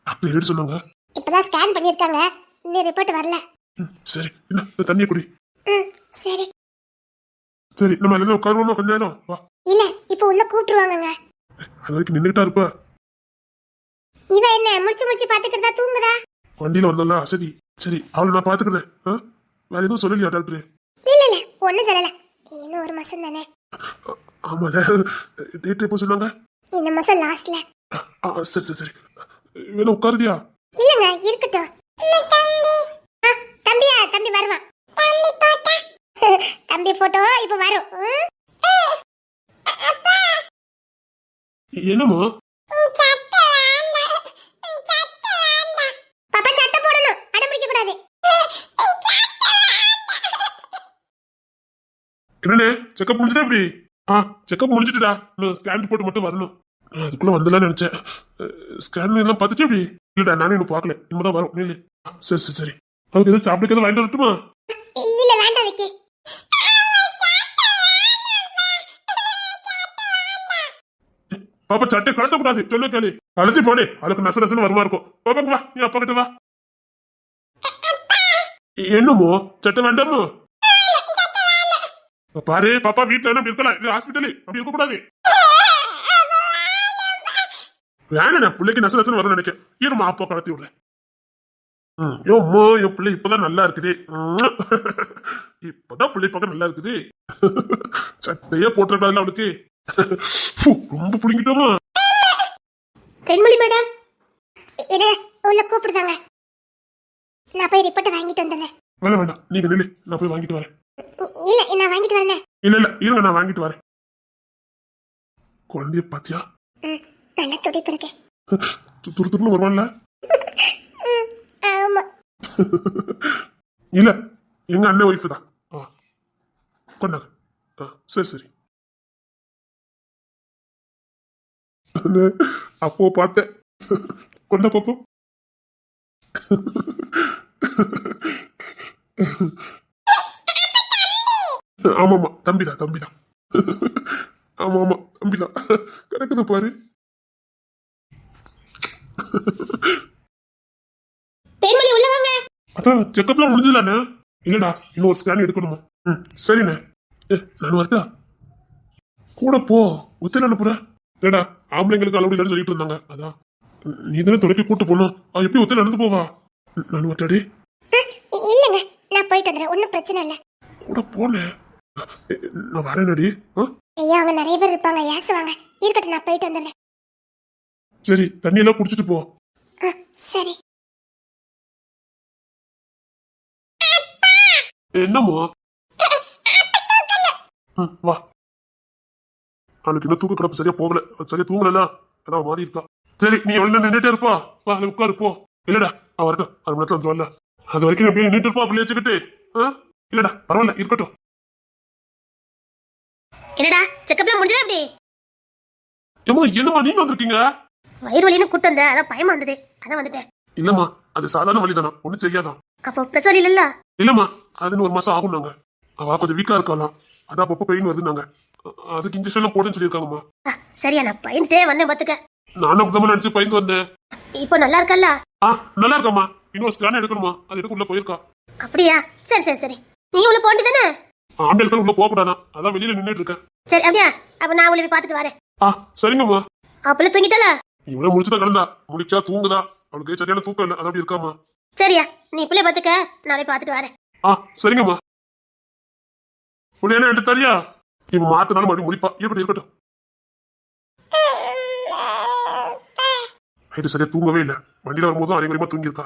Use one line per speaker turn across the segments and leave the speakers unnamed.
Doctor எப்படி சொன்னாங்க?
இப்பதான் ஸ்கேன் பண்ணிருக்காங்க, இன்னும் ரிப்போர்ட் வரல.
சரி, என்ன தண்ணியை குடி.
சரி
சரி, நம்ம எல்லாம் உட்காருவோமா கொஞ்ச நேரம்? வா.
இல்ல, இப்ப உள்ள கூட்டுருவாங்கங்க.
அது வரைக்கும் நின்றுட்டா இருப்ப.
இவ என்ன முடிச்சு முடிச்சு பாத்துக்கிட்டா தூங்குதா?
வண்டியில வந்தோம்ல அசதி. சரி, அவளை நான் பாத்துக்கிறேன். வேற எதுவும் சொல்லலையா டாக்டர்?
இல்ல ஒண்ணு சொல்லல, இன்னும் ஒரு மாசம் தானே.
ஆமால, டேட் எப்போ சொன்னாங்க?
இந்த மாசம் லாஸ்ட்ல.
சரி சரி சரி, வேணா உட்காருதியா?
இல்லங்க, இருக்கட்டும். தம்பியா, தம்பி வருவான். தம்பி போட்டோ இப்ப வரும்.
என்னமோ
பாப்பா சட்டை போடணும், அடம் பிடிக்க கூடாது.
என்னண்ணே, செக்அப் முடிஞ்சுதா? எப்படி? செக்அப் முடிஞ்சுட்டுடா, ஸ்கேன் போட்டு மட்டும் வரணும். அதுக்குள்ள வந்துடலாம்னு நினைச்சேன். ஸ்கேன் எல்லாம் பார்த்துட்டு எப்படி? இல்லடா, நானே இன்னும் பார்க்கல, இனிமேதான் வரும். இல்லை, சரி சரி சரி. அவருக்கு எதுவும் சாப்பிட்டு எதுவும் வாங்கிட்டு வரட்டுமா?
இல்ல வேண்டாம் விக்கி.
பாப்பா சட்டை கலத்த கூடாது, சொல்ல கேளு. கலத்தி போனே, அதுக்கு நச நசன்னு வருமா இருக்கும். பாப்பாக்கு வா, நீ அப்பா கிட்ட வா. என்னமோ சட்டை வேண்டாமோ? பாரு பாப்பா, வீட்டுல என்ன இருக்கலாம், இது ஹாஸ்பிட்டலு, அப்படி இருக்க கூடாது. வேணா, பிள்ளைக்கு நச நசன்னு வரும்னு நினைக்கிறேன். இருமா, அப்பா கலத்தி விடுறேன். யோம்மா, என் பிள்ளை இப்பதான் நல்லா இருக்குது. இப்பதான் பிள்ளை பார்க்க நல்லா இருக்குது. சட்டையே போட்டுருக்காதுல்ல அவளுக்கு. ரொம்ப புடிங்கிட்டோமா?
தென்மொழி மேடம், என்ன உள்ள கூப்பிடுதாங்க. நான் போய் ரிப்போர்ட் வாங்கிட்டு வந்தேன்.
வேண்டாம், நீங்க நில்லு, நான் போய் வாங்கிட்டு வரேன்.
இல்ல, நான் வாங்கிட்டு வரேன்.
இல்ல இருங்க, நான் வாங்கிட்டு வரேன். குழந்தைய பாத்தியா?
நல்ல துடிப்பு இருக்கு.
துருத்துருன்னு வருவான்ல?
ஆமா.
இல்ல, எங்க அண்ணன் ஒய்ஃப் தான். கொண்டாங்க. சரி சரி. அப்போ பார்த்தேன். கொண்ட பாப்போ. ஆமாமா, தம்பிதான் தம்பிதான். ஆமா தம்பிதான், கிடக்குது பாரு.
தென்மொழி உள்ள வாங்க.
அதான் செக்அப்லாம் முடிஞ்சதுலாண்ணே? இல்லடா, இன்னும் ஒரு ஸ்கேன் எடுக்கணுமா? சரிண்ணே. நான் வரட்டா? கூட போ, ஒத்தையில அனுப்புற. ஏடா, ஆம்பளைங்களுக்கு அளவு இல்லைன்னு சொல்லிட்டு இருந்தாங்க, அதான். நீ தானே துணைக்கு கூட்டு போனோம், எப்படி ஒத்தையில நடந்து போவா? நான் வரட்டாடி?
இல்லங்க, நான் போயிட்டு வந்துடுறேன், ஒன்னும் பிரச்சனை இல்ல.
கூட போனேன், நான் வரேனடி.
ஐயா, அங்க நிறைய பேர் இருப்பாங்க, ஏசுவாங்க. இருக்கட்டும், நான் போயிட்டு வந்துடுறேன்.
சரி, தண்ணி எல்லாம் குடிச்சிட்டு போ.
சரி.
என்னமோ? வா. அவனுக்கு இன்னும் தூக்க கிடப்பு சரியா போகல, சரியா தூங்கல, அதான் மாறி இருக்கா. சரி, நீ எவ்வளவு நின்றுட்டே இருப்பா, வா உட்காரு போ. இல்லடா, அவன் வரட்டும், 6 மணி நேரத்துல வந்துருவான்ல, அது வரைக்கும் அப்படியே நின்றுட்டு இருப்பா, அப்படி வச்சுக்கிட்டு. இல்லடா, பரவாயில்ல, இருக்கட்டும்.
என்னடா, செக்கப்லாம் முடிஞ்சா அப்படி?
ஏமா, என்னமா நீங்க வந்திருக்கீங்க?
வயிறு வலின்னு கூட்டம் வந்த, அதான் பயமா வந்தது, அதான் வந்துட்டேன்.
இல்லம்மா, அது சாதாரண வழிதானா, ஒண்ணும் செய்யாதான்.
அப்போ பிரசவ வலி இல்ல?
இல்லம்மா, அதுன்னு 1 மாசம் ஆகும். நாங்க அவ கொஞ்சம் வீக்கா இருக்கலாம், அதான் அப்பப்போ பெயின் வருது. நாங்க அதுக்கு இன்ஜெக்ஷன் எல்லாம் போடுன்னு சொல்லியிருக்காங்கம்மா.
சரியா, நான் பயந்துட்டே வந்தேன் பாத்துக்க.
நானும் அப்படிதான் நினைச்சு பயந்து வந்தேன்.
இப்போ நல்லா இருக்கல்ல?
நல்லா இருக்கம்மா. இன்னொரு ஸ்கேன் எடுக்கணுமா, அது எடுக்க உள்ள போயிருக்கா.
அப்படியா? சரி சரி சரி, நீ உள்ள போண்டி தானே?
ஆம்பளைகள் உள்ள போக கூடாதா, அதான் வெளியில நின்னுட்டு இருக்கேன்.
சரி, அப்படியா? அப்ப நான் உள்ள போய் பாத்துட்டு வரேன்.
சரிங்கம்மா.
அப்பல தூங்கிட்டல?
இவ்வளவு முடிச்சுதான் கிடந்தா, முடிச்சா தூங்குதா, அவளுக்கு சரியான தூக்கம் இல்லை, அது அப்படி இருக்காமா.
சரியா, நீ பிள்ளை பாத்துக்க, நாளை பாத்துட்டு வரேன்.
சரிங்கம்மா. என்ன எடுத்து தரியா? இவன் மாத்தினாலும் மறுபடியும் முடிப்பா, இருக்கட்டும் இருக்கட்டும். நைட்டு சரியா தூங்கவே இல்லை, வண்டியில வரும்போதும் அரைகுறையமா தூங்கியிருக்கா,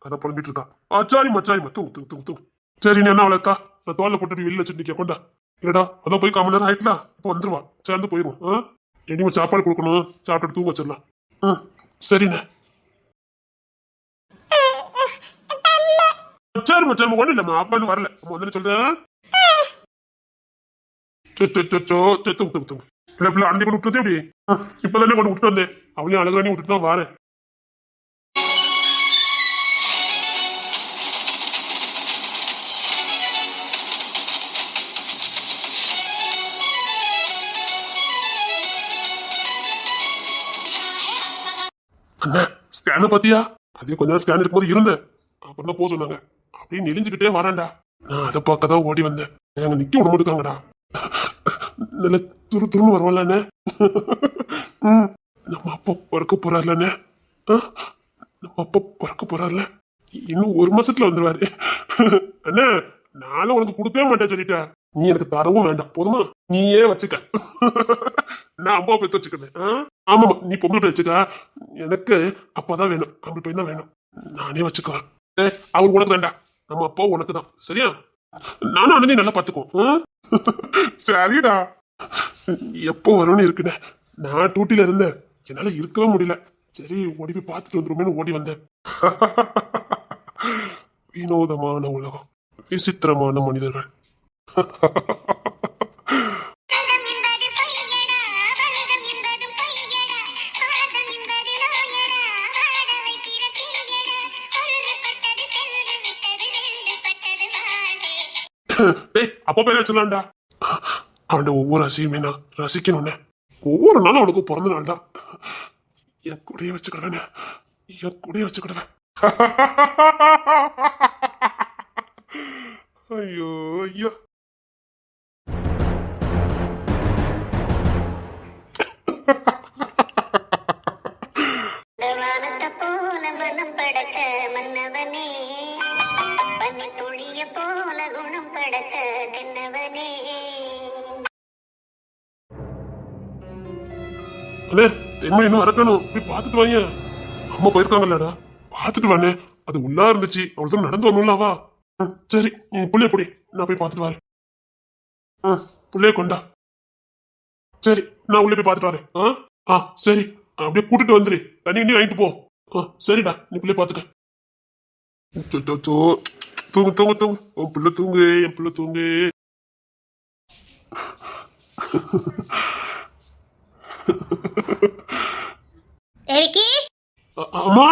அதான் புலம்பிட்டு இருக்கா. சாரிம்மா சாரிம்மா, தூங்கு தூங்கு தூங்கு தூங்கு. சரி, நீ என்ன அவளக்கா, நான் தோல்ல போட்டு வெளியில வச்சுட்டு நிக்க கொண்டா. இல்லடா, அதான் போய் 1/4 மணி நேரம் ஆயிட்டலாம், இப்போ வந்துருவா, சேர்ந்து போயிருவோம். இனிமே சாப்பாடு கொடுக்கணும், சாப்பிட்டு தூங்க வச்சிடலாம். சரிண்ணே. சரிம்மா சரிம்மா, ஒண்ணு இல்லம்மா, அப்பான்னு வரல, வந்து சொல்றேன். அந்தி கொண்டு விட்டுறது எப்படி? இப்பதானே கொண்டு விட்டு வந்தேன், அவளையும் அழகானே விட்டுட்டு தான் வாரேன். அண்ணா, ஸ்கேனை பாத்தியா? அதே கொஞ்ச நேரம் ஸ்கேன் இருக்கும்போது இருந்தேன். அப்புறம் தான் போக சொன்னாங்க. அப்படியே நெளிஞ்சுக்கிட்டே வரேன்டா. நான் அதை பார்க்க தான் ஓடி வந்தேன். அங்க நிக்க விட மாட்டாங்கடா. நல்ல துருன்னு வருவான்ல. நம்ம அப்பா பிறக்க போறாருலண்ணே. நம்ம அப்பா பிறக்க போறாருல. இன்னும் 1 மாசத்துல வந்துருவாரு. அண்ணா நானும் உனக்கு கொடுக்கவே மாட்டேன் சொல்லிட்டேன். நீ எனக்கு தரவும் வேண்டாம் போதுமா? நீயே வச்சுக்க. நான் அம்மா பெற்று வச்சுக்கிறேன். ஆமாமா நீ பொம்பளை போய் வச்சுக்க. எனக்கு அப்பாதான் வேணும். அப்படி போய் தான் வேணும். நானே வச்சுக்குவேன். அவருக்கு உனக்கு வேண்டாம். நம்ம அப்பா உனக்கு தான். சரியா? நானும் அண்ணனையும் நல்லா பாத்துக்குவோம். சரிடா. எப்போ வரும்னு இருக்குண்ணே. நான் டூட்டில இருந்தேன். என்னால இருக்கவே முடியல. சரி ஓடி போய் பார்த்துட்டு வந்துருமேனு ஓடி வந்தேன். வினோதமான உலகம், விசித்திரமான மனிதர்கள். அப்ப பேர் வச்சிடலாம்டா. அவன் ஒவ்வொரு அசையுமே நான் ரசிக்கணும்னு. ஒவ்வொரு நாளும் அவனுக்கு பிறந்த நாள் தான். என் கூடயே வச்சுக்கிடுவேன். என் கூடயே வச்சுக்கிடுவேன். ஐயோ ஐயோ.
போல மனம் படைச்ச மன்னவனே, பனி துளிய போல குணம் படைச்ச தென்னவனே.
அண்ணே தென்மை இன்னும் அறக்கணும். போய் பார்த்துட்டு வாங்க. அம்மா போயிருக்காங்கல்லடா. பார்த்துட்டு வானே. அது உள்ளா இருந்துச்சு. அவ்வளவு நடந்து வரணும்லவா? சரி நீ புள்ளைய பொடி. நான் போய் பார்த்துட்டு வரேன். புள்ளைய கொண்டா. சரி நான் உள்ளே போய் பார்த்துட்டு வரேன். சரி அப்படியே கூட்டிட்டு வந்துரு. தண்ணி இன்னும் வாங்கிட்டு போ. சரிடா நீ பிள்ளை பாத்துக்க. தூங்கு தூங்கு தூங்கு. உன் பிள்ளை தூங்கு. என் பிள்ளை தூங்கு. அம்மா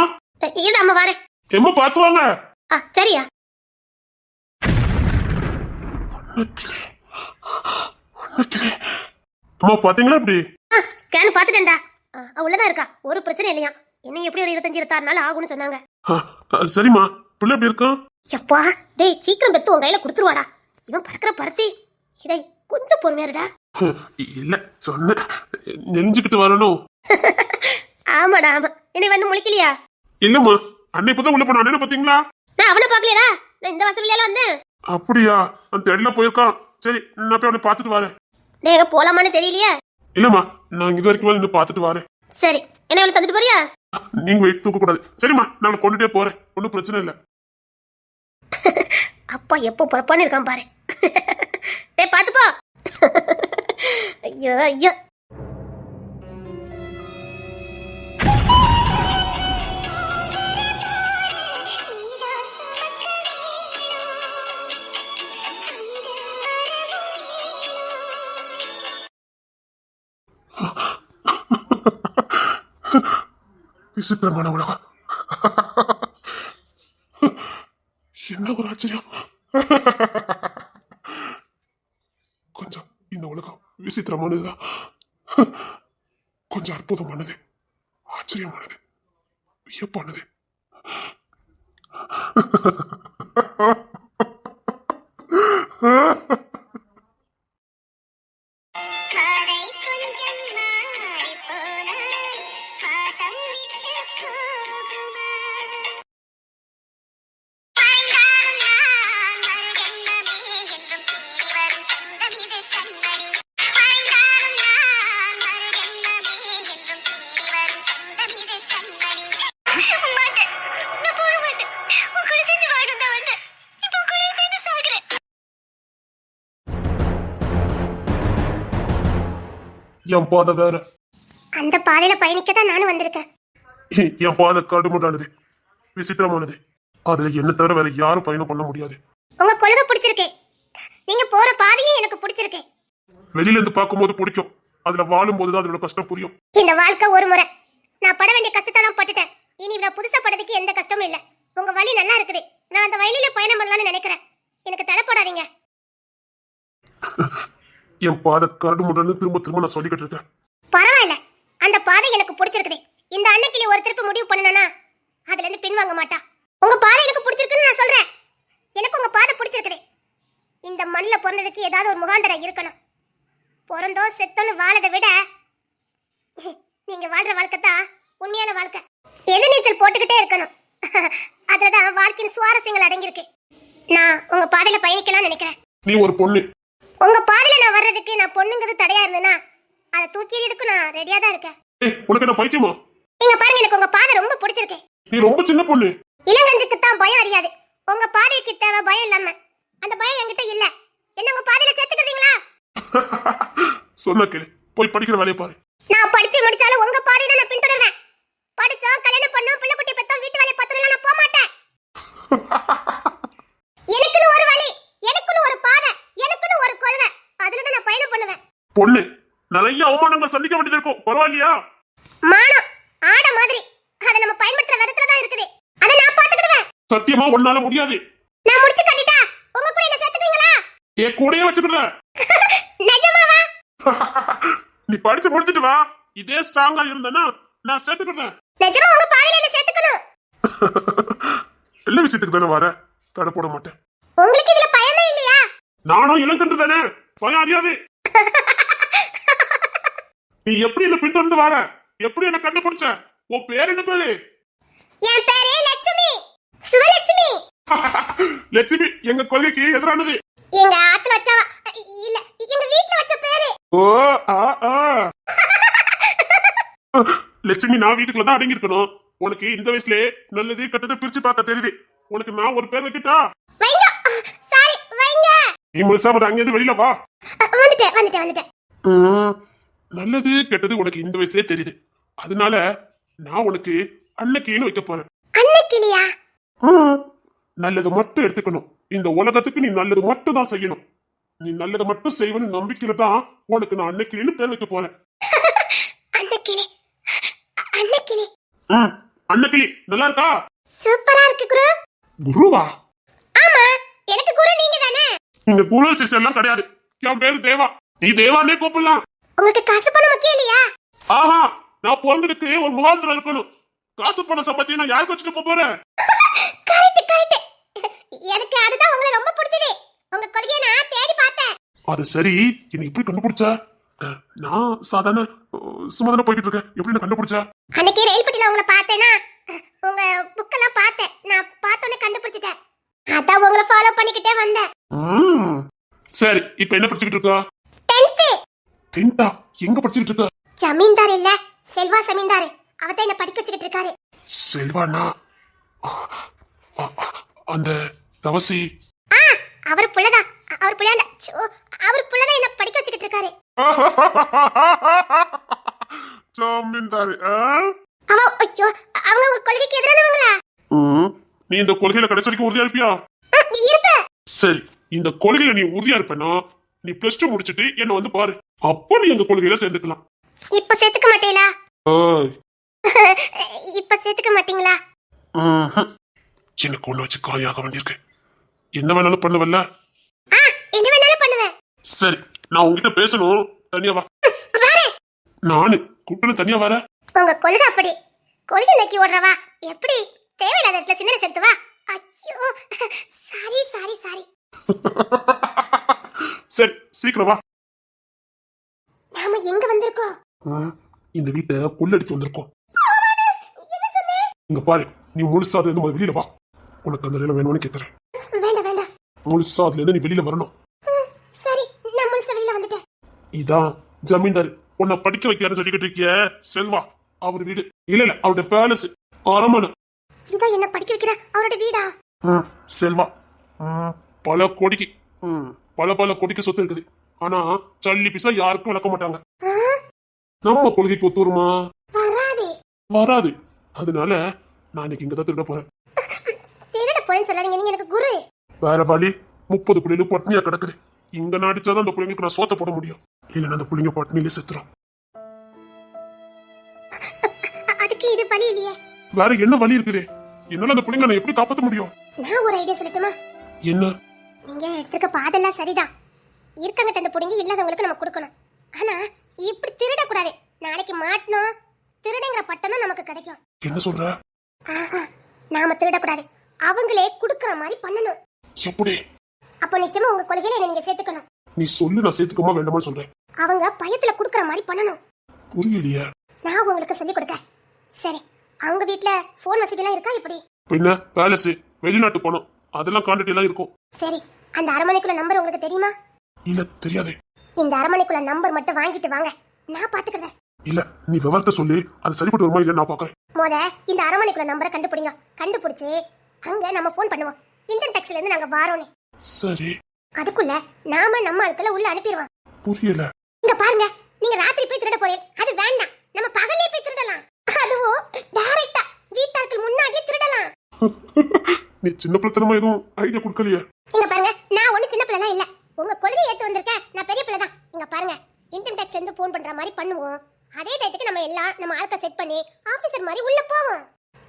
இரு அம்மா வரேன்.
எம்மா பாத்து வாங்க.
சரியா?
அம்மா பாத்தீங்களா இப்படி?
ஸ்கேன் பாத்துட்டேன்டா. உள்ளதான் இருக்கா. ஒரு பிரச்சனை இல்லையா. என்ன எப்படி ஒரு 25-26 நாள் ஆகும்னு சொன்னாங்க.
சரிம்மா பிள்ளை எப்படி இருக்கான்?
சப்பா டேய் சீக்கிரம் பெத்து உன் கையில குடுத்துருவாடா. இவன் பறக்கிற பருத்தி. இடை கொஞ்சம் பொறுமையாருடா.
இல்ல சொன்ன நெஞ்சுக்கிட்டு வரணும்.
ஆமாடா ஆமா. என்னை வந்து முழிக்கலையா?
இல்லம்மா அன்னை இப்பதான் உள்ள போன. அண்ணனை பாத்தீங்களா?
நான் அவனை பாக்கலையடா. நான் இந்த வாசல்ல வந்தேன்.
அப்படியா? அந்த இடத்துல போயிருக்கான். சரி நான் போய் அவனை பாத்துட்டு வரேன்.
நீங்க போலாமான்னு தெரியலையா?
இல்லம்மா நான் இது வரைக்கும் நின்று பாத்துட்டு வரேன்.
சரி என்ன அவளை தந்துட்டு போறியா?
நீங்க வெயிட் தூக்க கூடாது. சரிம்மா நான் கொண்டுட்டே போறேன். ஒன்னும் பிரச்சனை இல்ல.
அப்பா எப்போ பொறப்பான்னு இருக்கான் பாரு. டேய் பாத்து போ. ஐயோ ஐயோ.
விசித்திரமான உலகம். என்ன ஒரு ஆச்சரியம். கொஞ்சம் இந்த உலகம் விசித்திரமானதுதான். கொஞ்சம் அற்புதமானது, ஆச்சரியமானது, வியப்பானது. என் பாதை வேற.
அந்த பாதையில பயணிக்க தான் நானும் வந்திருக்கேன்.
என் பாதை கடுமுட்டானது, விசித்திரமானது. அதுல என்ன தவிர வேற யாரும் பயணம் பண்ண முடியாது.
உங்க கொள்கை பிடிச்சிருக்கு. நீங்க போற பாதையே எனக்கு பிடிச்சிருக்கு.
வெளியில இருந்து பார்க்கும்போது பிடிக்கும். அதுல வாழும் போதுதான் அதோட கஷ்டம் புரியும்.
இந்த வாழ்க்கை ஒரு முறை. நான் பட வேண்டிய கஷ்டத்தை தான் பட்டுட்டேன். இனி இவ்வளவு புதுசா படுறதுக்கு எந்த கஷ்டமும் இல்ல. உங்க வழி நல்லா இருக்குது. நான் அந்த வழியில பயணம் பண்ணலாம்னு நினைக்கிறேன். எனக்கு தடை போடாதீங்க.
என் பாதை கரடு முரடுன்னு திரும்ப திரும்ப நான் சொல்லிக்கிட்டு இருக்கேன்.
பரவாயில்ல. அந்த பாதை எனக்கு பிடிச்சிருக்குது. இந்த அன்னைக்கு ஒரு திருப்பி முடிவு பண்ணனா அதுல இருந்து பின் வாங்க மாட்டா. உங்க பாதை எனக்கு பிடிச்சிருக்குன்னு நான் சொல்றேன். எனக்கு உங்க பாதை பிடிச்சிருக்குது. இந்த மண்ணில் பிறந்ததுக்கு ஏதாவது ஒரு முகாந்தரம் இருக்கணும். பிறந்தோ செத்தோன்னு வாழதை விட நீங்க வாழ்ற வாழ்க்கை தான் உண்மையான வாழ்க்கை. எதிர்நீச்சல் போட்டுக்கிட்டே இருக்கணும். அதுலதான் வாழ்க்கையின் சுவாரஸ்யங்கள் அடங்கியிருக்கு. நான் உங்க பாதையில பயணிக்கலாம்னு நினைக்கிறேன்.
நீ ஒரு பொண்ணு.
உங்க பாதையில நான் வர்றதுக்கு நான் பொண்ணுங்கிறது தடையா இருந்தேன்னா அதை தூக்கி எறியதுக்கு நான் ரெடியா தான் இருக்கேன்.
உனக்கு என்ன பைத்தியமா?
நீங்க பாருங்க, எனக்கு உங்க பாதை ரொம்ப பிடிச்சிருக்கு.
நீ ரொம்ப சின்ன பொண்ணு.
இளங்கன்றுக்கு தான் பயம் அறியாது. உங்க பாதைக்கு தேவை பயம் இல்லாம. அந்த பயம் என்கிட்ட இல்ல. என்ன உங்க பாதையில சேர்த்துக்கிறீங்களா?
சொன்ன கேளு, போய் படிக்கிற வேலையை பாரு.
நான் படிச்சு முடிச்சாலும் உங்க பாதையை தான் நான் பின்தொடர்வேன். படிச்சோம், கல்யாணம் பண்ணோம், பிள்ளை குட்டி பெத்தோம், வீட்டு வேலையை பார்த்தோம்லாம் நான் போக மாட்டேன். எனக்குன்னு ஒரு வழி, எனக்குன்னு ஒரு பாதை, எனக்குன்னு ஒரு கொள்கை. அதுல தான் நான் பயணம் பண்ணுவேன்.
பொண்ணு, நிறைய அவமானங்களை சந்திக்க வேண்டியது இருக்கும். பரவாயில்லையா?
மானம் ஆட மாதிரி அதை நம்ம பயன்படுத்துற விதத்துல தான் இருக்குது. அதை நான் பாத்துக்கிடுவேன்.
சத்தியமா உன்னால முடியாது.
நான் முடிச்சு கட்டிட்டா உங்க கூட என்ன சேர்த்துக்குவீங்களா?
என் கூடயே வச்சுக்கிற.
நிஜமாவா?
நீ படிச்சு முடிச்சிட்டு வா. இதே ஸ்ட்ராங்கா இருந்தனா நான் சேர்த்துக்கிறேன்.
நிஜமா உங்க பாதையில என்ன சேர்த்துக்கணும்?
எல்லா விஷயத்துக்கு தானே வர, தடை போட மாட்டேன்.
உங்களுக்கு இதுல பயமே இல்லையா?
நானும் இளங்கன்று தானே, பயம் அறியாது. நீ எப்படி என்ன பின்தொடர்ந்து வர, எப்படி என்ன கண்டுபிடிச்ச? உன் பேர் என்ன பேரு?
என் பேரே லட்சுமி, சுவலட்சுமி.
லட்சுமி எங்க கொள்கைக்கு எதிரானது.
எங்க ஆத்துல வச்சா இல்ல, எங்க வீட்ல வச்ச பேரு.
ஓ ஆ ஆ. லட்சுமி, நான் வீட்டுக்குள்ள தான் அடங்கி இருக்கணும். உனக்கு இந்த வயசுல நல்லது கெட்டதை பிரிச்சு பார்க்க தெரியுது. உனக்கு நான் ஒரு பேர் வைக்கிட்டா?
வைங்க. சாரி, வைங்க.
நீ முழுசா அங்கிருந்து வெளியில வா.
வந்துட்டேன்.
நல்லது கெட்டது உனக்கு இந்த வயசுலயே தெரியுது. அதனால நான் உனக்கு அன்னைக்கின்னு வைக்க போறேன்.
அன்னைக்கிலியா?
நல்லது மட்டும் எடுத்துக்கணும். இந்த உலகத்துக்கு நீ நல்லது மட்டும் தான் செய்யணும். நீ நல்லது மட்டும் செய்வன்னு நம்பிக்கையில தான் உனக்கு நான் அன்னைக்கின்னு பேர் வைக்க போறேன்.
அன்னைக்கிளி. அன்னைக்கிளி.
அன்னைக்கிளி நல்லா இருக்கா?
சூப்பரா இருக்கு குரு.
குருவா?
ஆமா, எனக்கு குரு நீங்க தானே.
இந்த குரு சிஷ்யம் எல்லாம் கிடையாது. என் பேரு தேவா. நீ தேவானே கூப்பிடலாம்.
உங்களுக்கு காசு பணம் முக்கியம் இல்லையா?
ஆஹா, நான் பிறந்ததுக்கு ஒரு முகாந்திரம் இருக்கணும். காசு பணம் சம்பாத்தி நான் யாருக்கு வச்சுட்டு போறேன்?
Correct correct. எனக்கு அதுதான் உங்களை ரொம்ப பிடிச்சது. உங்க கொள்கையை நான் தேடி பார்த்தேன்.
அது சரி, என்ன எப்படி கண்டுபிடிச்ச? நான் சாதாரண சும்மா தானே போய்கிட்டு இருக்கேன். எப்படி என்ன கண்டுபிடிச்ச?
அன்னைக்கு ரயில் பெட்டில உங்களை பார்த்தேனா, உங்க புக்கெல்லாம் பார்த்தேன். நான் பார்த்தோன்னே கண்டுபிடிச்சிட்டேன். அதான் உங்களை ஃபாலோ பண்ணிக்கிட்டே வந்தேன்.
சரி, இப்போ என்ன படிச்சுக்கிட்டு இருக்கா?
10th.
10th? எங்க படிச்சுக்கிட்டு இருக்க?
ஜமீன்தார் இல்ல, செல்வா ஜமீன்தார். அவர்தான் என்ன படிக்க வச்சுக்கிட்டு இருக்காரு.
செல்வானா? அந்த தவசி?
அவர் புள்ளதான். அவர் புள்ளையாண்ட. அவர் புள்ளதான் என்ன படிக்க வச்சுக்கிட்டு இருக்காரு.
ஜமீன்தார்?
ஐயோ, அவங்க உங்க கொள்கைக்கு எதிரானவங்களா?
நீ இந்த கொள்கையில கடைசி வரைக்கும் உறுதியா இருப்பியா?
இருப்பேன்.
சரி, இந்த கொள்கையில நீ உறுதியா இருப்பேன்னா நீ +2 முடிச்சிட்டு என்ன வந்து பாரு. அப்போ நீ எங்க கொள்கையில சேர்ந்துக்கலாம்.
இப்ப சேர்த்துக்க மாட்டீங்களா? இப்ப சேர்த்துக்க மாட்டீங்களா?
எனக்கு ஒண்ணு வச்சு காலியாக வேண்டியிருக்கு. என்ன வேணாலும் பண்ணுவல்ல?
என்ன வேணாலும் பண்ணுவேன்.
சரி, நான் உங்ககிட்ட பேசணும். தனியா வா. நானு கூப்பிட்டு தனியா வர.
உங்க கொள்கை அப்படி. கொள்கை நக்கி ஓடுறவா எப்படி? தேவையில்லாத இடத்துல சின்ன சேர்த்து வா. ஐயோ, சாரி சாரி சாரி.
சரி, சீக்கிரம் வா.
நாம எங்க வந்திருக்கோம்?
இந்த வீட்டை கொள்ளடிச்சு வந்திருக்கோம். இங்க பாரு, நீ முழுசா அதுல இருந்து வெளியில வா. உனக்கு அந்த வேலை வேணும்னு கேக்குறேன்.
வேண்டாம் வேண்டாம்.
முழுசா அதுல இருந்து நீ வெளியில வரணும்.
சரி, நான் முழுசா வெளியில வந்துட்டேன்.
இதான் ஜமீன்தார் உன்னை படிக்க வைக்கிறான்னு சொல்லிக்கிட்டு இருக்கிய செல்வா. அவர் வீடு இல்ல, அவருடைய பேலஸ், அரண்மனை.
இதுதான் என்ன படிக்க வைக்கிற அவரோட வீடா?
செல்வா, பல கோடிக்கு சொத்து இருக்குது. ஆனா சல்லி பிசா யாருக்கும் விளக்க மாட்டாங்க. நம்ம கொள்கைக்கு ஒத்து வருமா? வராது. அதனால நான் இன்னைக்கு இங்கதான் திருட போறேன்.
திருட போறேன்னு சொல்லாதீங்க, நீங்க எனக்கு குரு.
வேற வழி, 30 பிள்ளைகளும் பட்னியா கிடக்குது. இங்க நடிச்சாதான் அந்த பிள்ளைங்களுக்கு நான் சோத்த போட முடியும். இல்லைன்னா அந்த பிள்ளைங்க பட்னியில செத்துரும்.
அதுக்கு இது வழி இல்லையே.
வேற என்ன வழி இருக்குது? என்னால அந்த பிள்ளைங்க நான் எப்படி காப்பாற்ற முடியும்?
நான் ஒரு ஐடியா சொல்லட்டுமா? என்ன? நீங்க எடுத்துக்க பாதெல்லாம் சரிதான். இருக்கங்கிட்ட அந்த புடிங்கி இல்லாதவங்களுக்கு நம்ம கொடுக்கணும். ஆனா இப்படி திருட கூடாது. நாளைக்கு மாட்டணும், திருடங்கிற பட்டம் தான் நமக்கு கிடைக்கும்.
என்ன சொல்ற?
ஆஹா, நாம திருடக்கூடாது, அவங்களே குடுக்கற மாதிரி பண்ணணும்.
எப்படி?
அப்போ நிச்சயமா உங்க கொள்கையில என்ன நீங்க சேர்த்துக்கணும்.
நீ சொல்லு, நான் சேர்த்துக்கமா வேண்டாமா சொல்றேன்.
அவங்க பயத்துல குடுக்கற மாதிரி பண்ணணும்.
புரியலையே.
நான் உங்களுக்கு சொல்லி கொடுக்க. சரி, அவங்க வீட்ல போன் வசதி எல்லாம் இருக்கா? இப்படி
பின்ன பேலஸ், வெளிநாட்டு பணம், அதெல்லாம் கான்டாக்ட் எல்லாம் இருக்கும்.
சரி, அந்த அரமனைக்குள்ள நம்பர் உங்களுக்கு தெரியுமா?
இல்ல, தெரியாது.
இந்த அரமனைக்குள்ள நம்பர் மட்டும் வாங்கிட்டு வாங்க, நான் பாத்துக்கிறேன்.
இல்ல, நீ விவரத்தை சொல்லி அது சரிப்பட்டு வருமா இல்ல நான் பாக்குறேன்.
மொத இந்த அரமனைக்குள்ள நம்பரை கண்டுபிடிங்க. கண்டுபிடிச்சு அங்க நம்ம போன் பண்ணுவோம். இன்டர்நெட் டாக்ஸில இருந்து நாங்க வாரோனே.
சரி.
அதுக்குள்ள நாம நம்ம ஆட்களை உள்ள அனுப்பிடுவோம்.
புரியல.
இங்க பாருங்க, நீங்க ராத்திரி போய் திருட போறீங்க, அது வேண்டாம். நம்ம பகல்லே போய் திருடலாம். அதுவும் டைரக்டா வீட்டாருக்கு முன்னாடியே திருடலாம்.
நீ சின்ன பிள்ளைத்தனமா எதுவும் ஐடியா கொடுக்கலையே.
இங்க பாருங்க, நான் ஒண்ணு சின்ன பிள்ளை இல்ல, உங்க கொள்கையை ஏத்து வந்திருக்கேன். நான் பெரிய பிள்ளை தான். இங்க பாருங்க, இன்டர்நெட் டாக்ஸ்ல இருந்து போன் பண்ற மாதிரி பண்ணுவோம். அதே டைத்துக்கு நம்ம எல்லாம் நம்ம ஆட்களை செட் பண்ணி ஆபீசர் மாதிரி உள்ள போவோம்.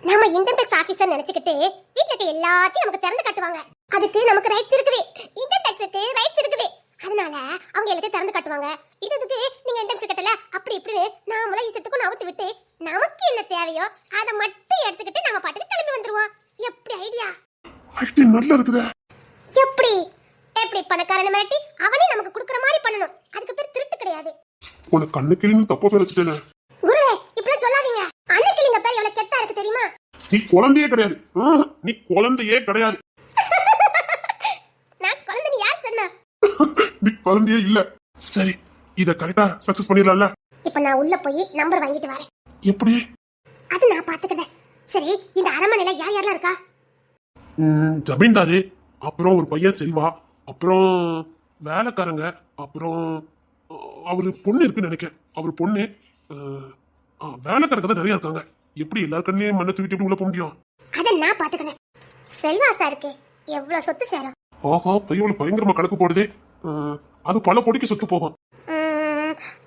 நாம இன்டர்நெட் டாக்ஸ் ஆபீசர் நினைச்சுக்கிட்டு வீட்ல இருக்க எல்லாத்தையும் நமக்கு திறந்து காட்டுவாங்க. அதுக்கு நமக்கு ரைட்ஸ் இருக்குது. இன்டர்நெட் டாக்ஸ்க்கு ரைட்ஸ் இருக்குது. அதனால அவங்க எல்லாத்தையும் திறந்து காட்டுவாங்க. இதுக்கு நீங்க இன்டர்நெட் கட்டல அப்படி இப்படி நாமள இஷ்டத்துக்கு நவுத்து விட்டு நமக்கு என்ன தேவையோ அதை மட்டும் எடுத்துக்கிட்டு நம்ம பாட்டுக்கு கிளம்பி வந்துருவோம். எப்படி ஐடியா?
ஐடியா நல்லா இருக்குதே.
எப்படி எப்படி பணக்காரனை மிரட்டி அவனே நமக்கு குடுக்குற மாதிரி பண்ணணும். அதுக்கு பேர் திருட்டு கிடையாது.
உனக்கு கண்ணு கிளின்னு தப்பா பேர் வச்சுட்டேனே.
குருவே, இப்படி சொல்லாதீங்க. அன்னைக்கு பேர் எவ்வளவு கெத்தா இருக்கு தெரியுமா?
நீ குழந்தையே கிடையாது. நீ குழந்தையே கிடையாது.
நான் குழந்தை யார் சொன்னா?
நீ குழந்தையே இல்ல. சரி, இத கரெக்டா சக்சஸ் பண்ணிடலாம்ல?
இப்ப நான் உள்ள போய் நம்பர் வாங்கிட்டு வரேன்.
எப்படி?
அது நான் பாத்துக்கிறேன். சரி, இந்த அரமனையில யார் யாரெல்லாம் இருக்கா?
ஜமீன்தாரு, அப்புறம் ஒரு பையன் செல்வா, அப்புறம் வேலைக்காரங்க, அப்புறம் அவரு பொண்ணு இருக்குன்னு நினைக்கிறேன். அவர் பொண்ணு, வேலைக்காரங்க தான் நிறைய இருக்காங்க. எப்படி எல்லாரு கண்ணையும் மண்ணை தூக்கிட்டு எப்படி உள்ள போக முடியும்?
அத நான் பாத்துக்கிறேன். செல்வா சாருக்கு எவ்வளவு சொத்து சேரும்?
ஆஹா, பையன் பயங்கரமா கணக்கு போடுதே. அது பல கோடிக்கு சொத்து போகும்.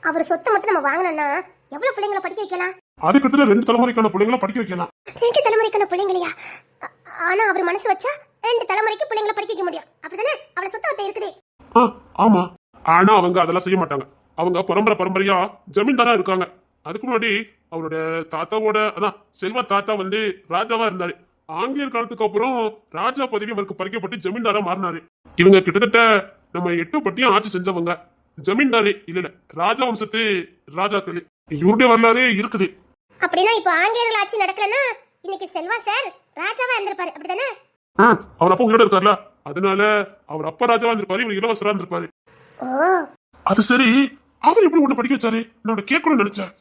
அவர் சொத்தை மட்டும் நம்ம வாங்கணும்னா எவ்வளவு பிள்ளைங்களை படிக்க வைக்கலாம்?
அதுக்கடுத்து 2 தலைமுறைக்கான பிள்ளைங்களை படிக்க வைக்கலாம்.
2 தலைமுறைக்கான பிள்ளைங்களையா? ஆனா அவர் மனசு வச்சா 2 தலைமுறைக்கு பிள்ளைங்களை படிக்க வைக்க முடியும். அப்படிதானே? அவள சொத்து அவட்ட இருக்குது.
ஆமா. ஆனா அவங்க அதெல்லாம் செய்ய மாட்டாங்க. அவங்க பரம்பரையா ஜமீன்தாரா இருக்காங்க. அதுக்கு முன்னாடி அவரோட தாத்தாவோட அதான் செல்வா தாத்தா வந்து ராஜாவா இருந்தாரு. ஆங்கிலேயர் காலத்துக்கு அப்புறம் ராஜா பதவி அவருக்கு பறிக்கப்பட்டு ஜமீன்தாரா மாறினாரு. இவங்க கிட்டத்தட்ட நம்ம 8 பட்டியும் ஆட்சி செஞ்சவங்க. ஜமீன்தாரே இல்ல ராஜா வம்சத்து ராஜாக்கள். இவருடைய வரலாறு இருக்குது.
அப்படின்னா இப்ப ஆங்கிலேயர்கள் ஆட்சி நடக்கலன்னா இன்னைக்கு செல்வா சார் ராஜாவா இருந்திருப்பாரு. அப்படிதானே?
அவர் அப்பா உயிரோட இருக்கார்ல, அதனால அவர் அப்பா ராஜாவா இருந்திருப்பாரு, இவர் இளவரசரா இருந்திருப்பாரு. அது சரி, அவர் எப்படி உன்னை படிக்க வச்சாரு? நான் கேட்கணும்னு நினைச்சேன்.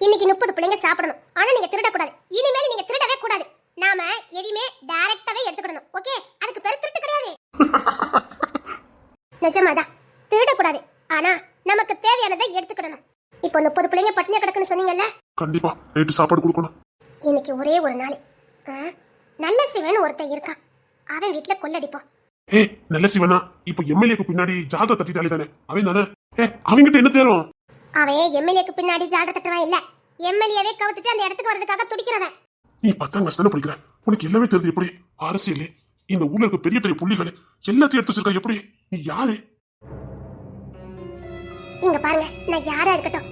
இன்னைக்கு 30 பிள்ளைங்க சாப்பிடணும். ஆனா நீங்க திருடக்கூடாது. இனிமேல் நீங்க திருடவே கூடாது. நாம எதையுமே டைரக்டாவே எடுத்துக்கணும். ஓகே? அதுக்கு பேர் திருட்டு கிடையாது. நிஜமாதான் திருடக்கூடாது. ஆனா நமக்கு தேவையானதை எடுத்துக்கணும். இப்போ 30 பிள்ளைங்க பட்டினியா கிடக்குன்னு சொன்னீங்கல்ல?
கண்டிப்பா நைட்டு சாப்பாடு கொடுக்கணும்.
இன்னைக்கு ஒரே ஒரு நாள் நல்ல சிவன் ஒருத்தன் இருக்கான். அவன் வீட்டுல கொள்ளடிப்போம்.
நல்ல சிவனா? இப்ப எம்எல்ஏக்கு பின்னாடி ஜாதகம் தட்டிட்டாலே தானே அவன் தானே? அவங்கிட்ட என்ன தேரும்?
அவன் எம்எல்ஏக்கு பின்னாடி ஜாதகம் தட்டுறான் இல்ல, எம்எல்ஏவே கவுத்துட்டு அந்த இடத்துக்கு வரதுக்காக துடிக்கிறவன்.
நீ 10ஆம் கிளாஸ் தானே படிக்கிற, உனக்கு எல்லாமே தெரியுது. எப்படி அரசியல், இந்த ஊர்ல இருக்க பெரிய பெரிய புள்ளிகள் எல்லாத்தையும் எடுத்து வச்சிருக்க? எப்படி நீ யாரு?
இங்க பாருங்க, நான் யாரா இருக்கட்டும்,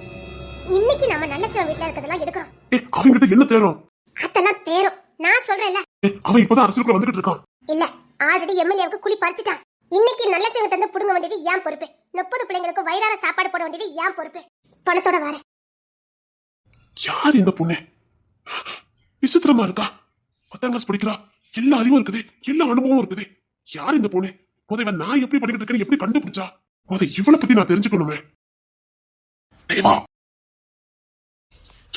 இன்னைக்கு நம்ம நல்ல சிவன் வீட்டுல இருக்கிறதெல்லாம் எடுக்கிறோம்.
அவங்கிட்ட என்ன தேரும்?
அதெல்லாம் தேரும். நான் சொல்றேன்ல,
அவன் இப்பதான் அரசியலுக்குள்ள வந்துட்டு இருக்கான்.
இல்ல, ஆல்ரெடி எம்எல்ஏவுக்கு குழி பறிச்சுட்டான். இன்னைக்கு நல்ல சிவன் தந்து புடுங்க வேண்டியது ஏன் பொறுப்பு. 30 பிள்ளைங்களுக்கு வயிறார சாப்பாடு போட வேண்டியது ஏன் பொறுப்பு. பணத்தோட வர
யார் இந்த பொண்ணு? விசித்திரமா இருக்கா. 10ஆம் கிளாஸ் படிக்கிறா, எல்லா அறிவும் இருக்குது, எல்லா அனுபவமும் இருக்குது. யார் இந்த பொண்ணு? முதல்ல நான் எப்படி படிக்கிட்டு இருக்கேன்னு எப்படி கண்டுபிடிச்சா? இவளை பத்தி நான் தெரிஞ்சுக்கணுமே. தேவா,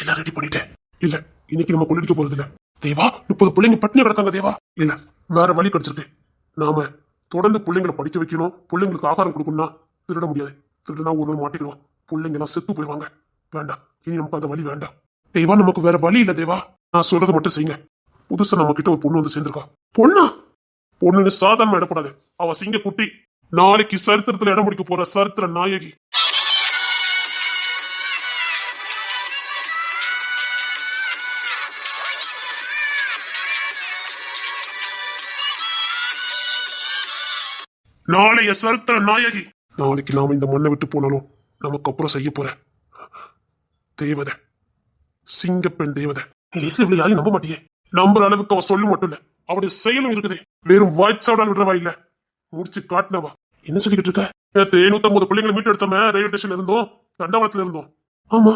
எல்லாம் ரெடி பண்ணிட்டேன். இல்ல, இன்னைக்கு நம்ம கொள்ளிக்க போறது இல்ல தேவா. 30 பிள்ளைங்க பட்டினி கிடக்காங்க தேவா. இல்ல, வேற வழி கிடைச்சிருக்கு. நாம தொடர்ந்து பிள்ளைங்களை படிக்க வைக்கணும். பிள்ளைங்களுக்கு ஆகாரம் கொடுக்கணும்னா திருட முடியாது. திருடனா ஒரு நாள் மாட்டிடுவோம். பிள்ளைங்க எல்லாம் செத்து போயிடுவாங்க. வேண்டாம், இனி நமக்கு அந்த வழி வேண்டாம் தேவா. நமக்கு வேற வழி இல்ல தேவா. நான் சொல்றதை மட்டும் செய்யுங்க. புதுசா நம்ம கிட்ட ஒரு பொண்ணு வந்து சேர்ந்திருக்கா. பொண்ணா? பொண்ணுன்னு சாதாரணமா இடப்படாது. அவ சிங்க குட்டி, நாளைக்கு சரித்திரத்துல இடம் முடிக்க போற சரித்திர நாயகி. நாளைய சரித்திர நாயகி. நாளைக்கு நாம இந்த மண்ணை விட்டு போனாலும் நமக்கு அப்புறம் செய்ய போற தேவதை சிங்கப்பெண் தேவதை. லேசா இவ்வளவு யாரையும் நம்ப மாட்டியே. நம்புற அளவுக்கு அவ சொல்லு மட்டும் இல்ல, அவருடைய செயலும் இருக்குது. வெறும் வாய்ச்சாவடால் விடுறவா இல்ல, முடிச்சு காட்டினவா. என்ன சொல்லிக்கிட்டு இருக்க? நேத்து 750 பிள்ளைங்களை மீட்டு எடுத்தோமே, ரயில்வே ஸ்டேஷன்ல இருந்தோம், தண்டவாளத்துல இருந்தோம். ஆமா,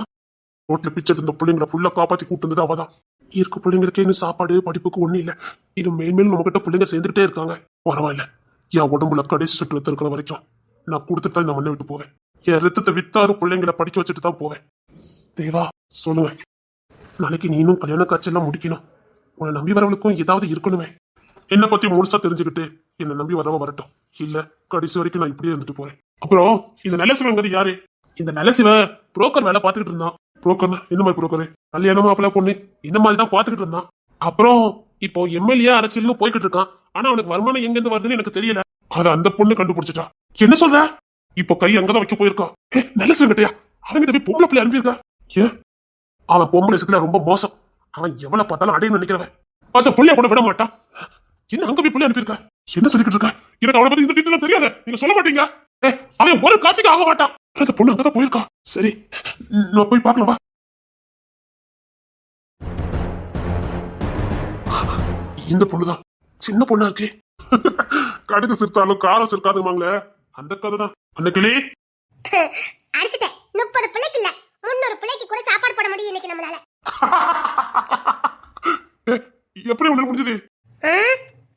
ரோட்ல பிச்சை இருந்த பிள்ளைங்களை ஃபுல்லா காப்பாத்தி கூட்டு வந்தது அவதான். இருக்க பிள்ளைங்களுக்கு இன்னும் சாப்பாடு படிப்புக்கு ஒண்ணு இல்ல. இது மேன்மேலும் நம்ம கிட்ட பிள்ளைங்க சேர்ந்துட்டே இருக்காங்க. பரவாயில்ல, என் உடம்புல கடைசி சுற்று ரத்தம் இருக்கிற வரைக்கும் நான் கொடுத்துட்டு இந்த மண்ணை விட்டு போவேன். என் ரத்தத்தை வித்தாறு பிள்ளைங்களை படிக்க வச்சுட்டு தான் போவேன். தேவா, சொல்லுங்க. நாளைக்கு நீனும் கல்யாண காட்சியெல்லாம் முடிக்கணும். உன்னை நம்பி வரவளுக்கும் ஏதாவது இருக்கணுமே. என்னை பத்தி முழுசா தெரிஞ்சுக்கிட்டு என்னை நம்பி வரவ வரட்டும். இல்ல கடைசி வரைக்கும் நான் இப்படியே இருந்துட்டு போறேன். அப்புறம் இந்த நல்ல சிவங்கிறது யாரு? இந்த நல்ல சிவன் புரோக்கர் வேலை பார்த்துக்கிட்டு இருந்தான். புரோக்கர்னா இந்த மாதிரி புரோக்கரு? கல்யாணம் மாப்பிள்ள பொண்ணு இந்த மாதிரி தான் பார்த்துக்கிட்டு இருந்தான். அப்புறம் இப்போ எம்எல்ஏ அரசியல்னு போய்கிட்டு இருக்கான். ஆனா அவனுக்கு வருமானம் எங்க இருந்து வருதுன்னு எனக்கு தெரியல. அதை அந்த பொண்ணு கண்டுபிடிச்சிட்டா. என்ன சொல்ற? இப்போ கை அங்கதான் வைக்க போயிருக்கான். நல்ல சிவங்கிட்டயா? அவங்கிட்ட போய் பொம்பளை பிள்ளை அனுப்பியிருக்கா? ஏன்? அவன் பொம்பளை விஷயத்துல ரொம்ப மோசம். அவன் எவ்வளவு பார்த்தாலும் அடையணும் நினைக்கிறவன். அந்த புள்ளைய கூட விட மாட்டான். என்ன அங்க போய் புள்ளி அனுப்பியிருக்க? என்ன சொல்லிக்கிட்டு இருக்க? எனக்கு அவனை பத்தி இந்த டீட்டெயில் தெரியாது. நீங்க சொல்ல மாட்டீங்க. அவன் ஒரு காசுக்கு ஆக மாட்டான். அந்த பொண்ணு அங்கதான் போயிருக்கா. சரி, நான் போய் பார்க்கலாம் வா. இந்த பொண்ணுதான் சின்ன பொண்ணா இருக்கு. கடுகு சிரித்தாலும் காரம் சிரிக்காதுமாங்களே, அந்த கதை தான். அன்னைக்கிளே
அடிச்சிட்டேன். 30 பிள்ளைக்கு இல்ல 300 பிள்ளைக்கு கூட சாப்பாடு போட முடியும் இன்னைக்கு நம்மளால.
எப்படி உனக்கு முடிஞ்சது?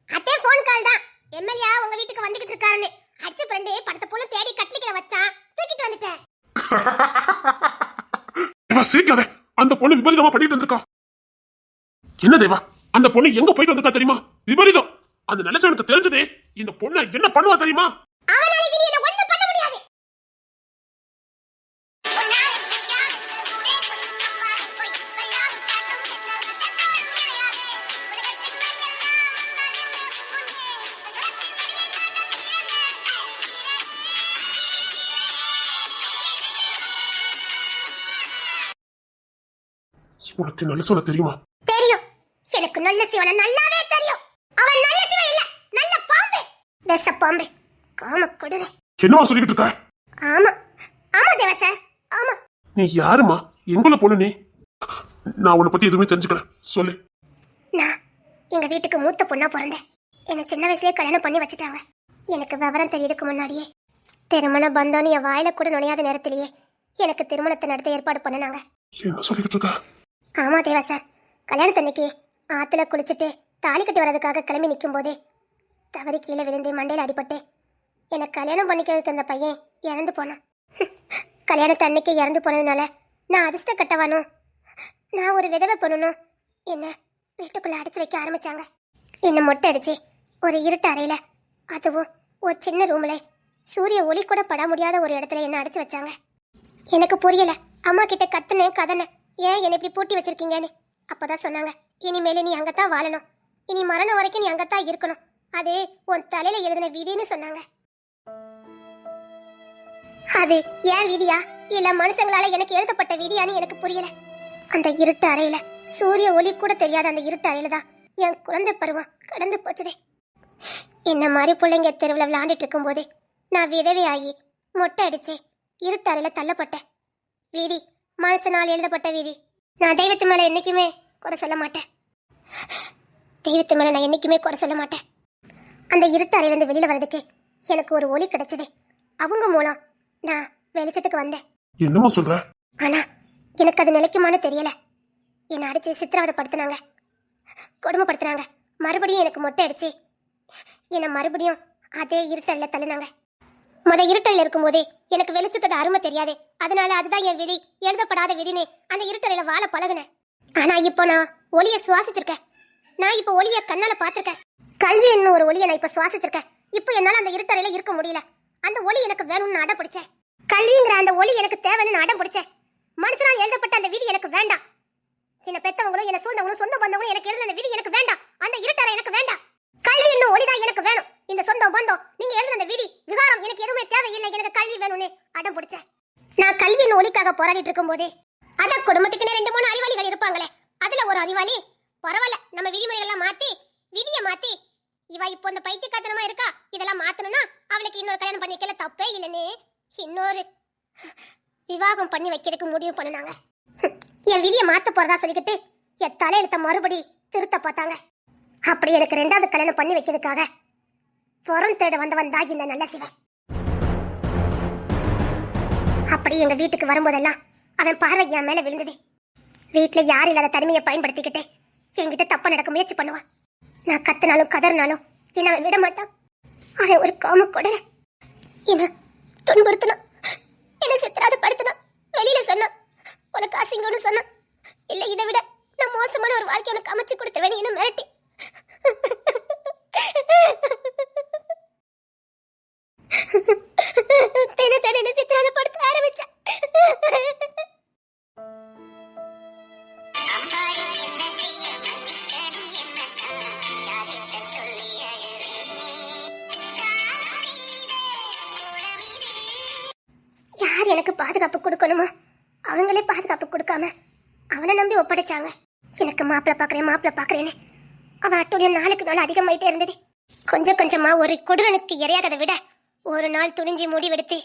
அதே போன் கால் தான். எம்எல்ஏ உங்க வீட்டுக்கு வந்துகிட்டு இருக்காருன்னு அடிச்ச ஃப்ரெண்டு படத்தை போல தேடி கட்லிக்கல வச்சான், தூக்கிட்டு வந்துட்டேன்.
சிரிக்காத, அந்த பொண்ணு விபரீதமா பண்ணிட்டு வந்திருக்கா. என்ன தேவா, அந்த பொண்ணு எங்க போயிட்டு வந்திருக்கா தெரியுமா? விபரீதம். அந்த நிலசவனுக்கு தெரிஞ்சதே இந்த பொண்ணு என்ன பண்ணுவா தெரியுமா? உனக்கு நல்ல சிவனை தெரியுமா?
தெரியும். எனக்கு நல்ல சிவனை நல்லாவே தெரியும். அவன் நல்ல சிவன் இல்ல, நல்ல பாம்பு. தேச பாம்பு, காம கொடுரை.
என்னவா சொல்லிக்கிட்டு இருக்க?
ஆமா ஆமா தேவா சார், ஆமா.
நீ யாருமா? எங்குள்ள பொண்ணு நீ? நான் உன்னை பத்தி எதுவுமே தெரிஞ்சுக்கல, சொல்லு.
நான் எங்க வீட்டுக்கு மூத்த பொண்ணா பிறந்தேன். என்ன சின்ன வயசுலயே கல்யாணம் பண்ணி வச்சுட்டாங்க. எனக்கு விவரம் தெரியறதுக்கு முன்னாடியே திருமண பந்தம்னு என் வாயில கூட நுழையாத நேரத்திலேயே எனக்கு திருமணத்தை நடத்த ஏற்பாடு பண்ணினாங்க.
என்ன சொல்லிக்கிட்டு இருக்க?
ஆமா தேவா சார், கல்யாணத்தன்னைக்கு ஆத்துல குளிச்சுட்டு தாலி கட்டி வர்றதுக்காக கிளம்பி நிற்கும் போதே தவறி கீழே விழுந்து மண்டையில் அடிபட்டு எனக்கு கல்யாணம் பண்ணிக்கிறதுக்கு அந்த பையன் இறந்து போனான். கல்யாணத்து அன்னைக்கு இறந்து போனதுனால நான் அதிர்ஷ்ட கட்டவானும் நான் ஒரு விதவை பண்ணணும் என்ன வீட்டுக்குள்ள அடைச்சு வைக்க ஆரம்பிச்சாங்க. என்ன மொட்டை அடிச்சு ஒரு இருட்டு அறையில, அதுவும் ஒரு சின்ன ரூம்ல சூரிய ஒளி கூட பட முடியாத ஒரு இடத்துல என்ன அடைச்சு வச்சாங்க. எனக்கு புரியல. அம்மா கிட்ட கத்துனேன் கதனை, ஏன் என்னை இப்படி பூட்டி வச்சிருக்கீங்கன்னு. அப்பதான் சொன்னாங்க, இனிமேல நீ அங்கத்தான் வாழணும், இனி மரணம் வரைக்கும் நீ அங்கத்தான் இருக்கணும், அது உன் தலையில எழுதின விதின்னு சொன்னாங்க. அது ஏன் விதியா இல்ல மனுஷங்களால எனக்கு எழுதப்பட்ட விதியான்னு எனக்கு புரியல. அந்த இருட்டு அறையில சூரிய ஒளி கூட தெரியாத அந்த இருட்டு அறையில தான் என் குழந்தை பருவம் கடந்து போச்சுதே. என்ன மாதிரி பிள்ளைங்க தெருவில் விளையாண்டுட்டு இருக்கும் போது நான் விதவை ஆகி மொட்டை அடிச்சு இருட்டு அறையில தள்ளப்பட்டேன். விதி மனுஷனால் எழுதப்பட்ட விதி. நான் தெய்வத்து மேல என்னைக்குமே குறை சொல்ல மாட்டேன். தெய்வத்து மேல நான் என்னைக்குமே குறை சொல்ல மாட்டேன். அந்த இருட்டு அறையிலிருந்து வெளியில வர்றதுக்கு எனக்கு ஒரு ஒளி கிடைச்சது. அவங்க மூலம் நான் வெளிச்சத்துக்கு வந்தேன்.
என்னமா சொல்ற?
ஆனா எனக்கு அது நிலைக்குமான்னு தெரியல. என்னை அடிச்சு சித்திரவதைப்படுத்தினாங்க, கொடுமைப்படுத்தினாங்க. மறுபடியும் எனக்கு மொட்டை அடிச்சு என்னை மறுபடியும் அதே இருட்டல்ல தள்ளினாங்க. இருட்டல்ல இருக்கும்போதே எனக்கு வெளிச்சத்தோட அருமை தெரியாது. அதனால அதுதான் என் விதி, எழுதப்படாத விதின்னு அந்த இருட்டலையில வாழ பழகுனேன். ஆனா இப்போ நான் ஒளிய சுவாசிச்சிருக்கேன். நான் இப்போ ஒளிய கண்ணால பாத்திருக்கேன். கல்வி என்ன ஒரு ஒளியை நான் இப்ப சுவாசிச்சிருக்கேன். இப்போ என்னால அந்த இருட்டறையில இருக்க முடியல. அந்த ஒளி எனக்கு வேணும்னு அடம் பிடிச்சேன். கல்விங்கிற அந்த ஒளி எனக்கு தேவைன்னு அடம் பிடிச்சேன். மனுஷனால் எழுதப்பட்ட அந்த விதி எனக்கு வேண்டாம். என்ன பெத்தவங்களும் என்ன சூழ்ந்தவங்களும் சொந்த பந்தவங்களும் எனக்கு எழுதின விதி எனக்கு வேண்டாம். அந்த இருட்டறை எனக்கு வேண்டாம். கல்வி இன்னும் ஒளிதான் எனக்கு வேணும். இந்த சொந்த பந்தம் நீங்க எழுதின விதி விகாரம் எனக்கு எதுவுமே தேவையில்லை. எனக்கு கல்வி வேணும்னு அடம் பிடிச்சேன். நான் கல்வியின் ஒளிக்காக போராடிட்டு இருக்கும் போதே அத குடும்பத்துக்குன்னு 2-3 அறிவாளிகள் இருப்பாங்களே, அதுல ஒரு அறிவாளி பரவாயில்ல நம்ம விதிமுறைகள்லாம் மாத்தி விதியை மாத்தி இவ இப்போ இந்த பைத்தியக்காரத்தனமா இருக்கா, இதெல்லாம் மாத்தணும்னா அவளுக்கு இன்னொரு கல்யாணம் பண்ணி வைக்கல தப்பே இல்லைன்னு இன்னொரு விவாகம் பண்ணி வைக்கிறதுக்கு முடிவு பண்ணினாங்க. என் விதியை மாத்த போறதா சொல்லிக்கிட்டு என் தலையெழுத்த மறுபடி திருத்த பார்த்தாங்க. அப்படி எனக்கு 2வது கல்யாணம் பண்ணி வைக்கிறதுக்காக புறம் தேட வந்தவன் தான் இந்த நல்ல சிவன். அப்படி எங்க வீட்டுக்கு வரும்போதெல்லாம் அவன் பார்வை என் மேல விழுந்தது. வீட்டுல யார் இல்லாத தனிமையை பயன்படுத்திக்கிட்டு என்கிட்ட தப்பா நடக்க முயற்சி பண்ணுவான். நான் கத்துனாலும் கதறினாலும் என்ன அவன் விட மாட்டான். அவன் ஒரு காம கொடல என்ன துன்புறுத்தினான், என்ன சித்திராத படுத்தினான். வெளியில சொன்னான் உனக்கு அசிங்கம்னு சொன்னான். இல்ல இதை விட நான் மோசமான ஒரு வாழ்க்கை உனக்கு அமைச்சு கொடுத்துருவேன் என்ன மிரட்டி தென தென சித்திராத படுத்த ஆரம்பிச்சேன். யார் எனக்கு பாதுகாப்பு கொடுக்கணுமோ அவங்களே பாதுகாப்பு கொடுக்காம அவனை நம்பி ஒப்படைச்சாங்க. எனக்கு மாப்பிள்ள பாக்குறேன்னு அவன் அட்டூழியம் நாளுக்கு நாள் அதிகமாயிட்டே இருந்தது. கொஞ்சம் கொஞ்சமா ஒரு கொடூரனுக்கு இரையாகதை விட ஒரு நாள் துணிஞ்சி முடிவெடுத்து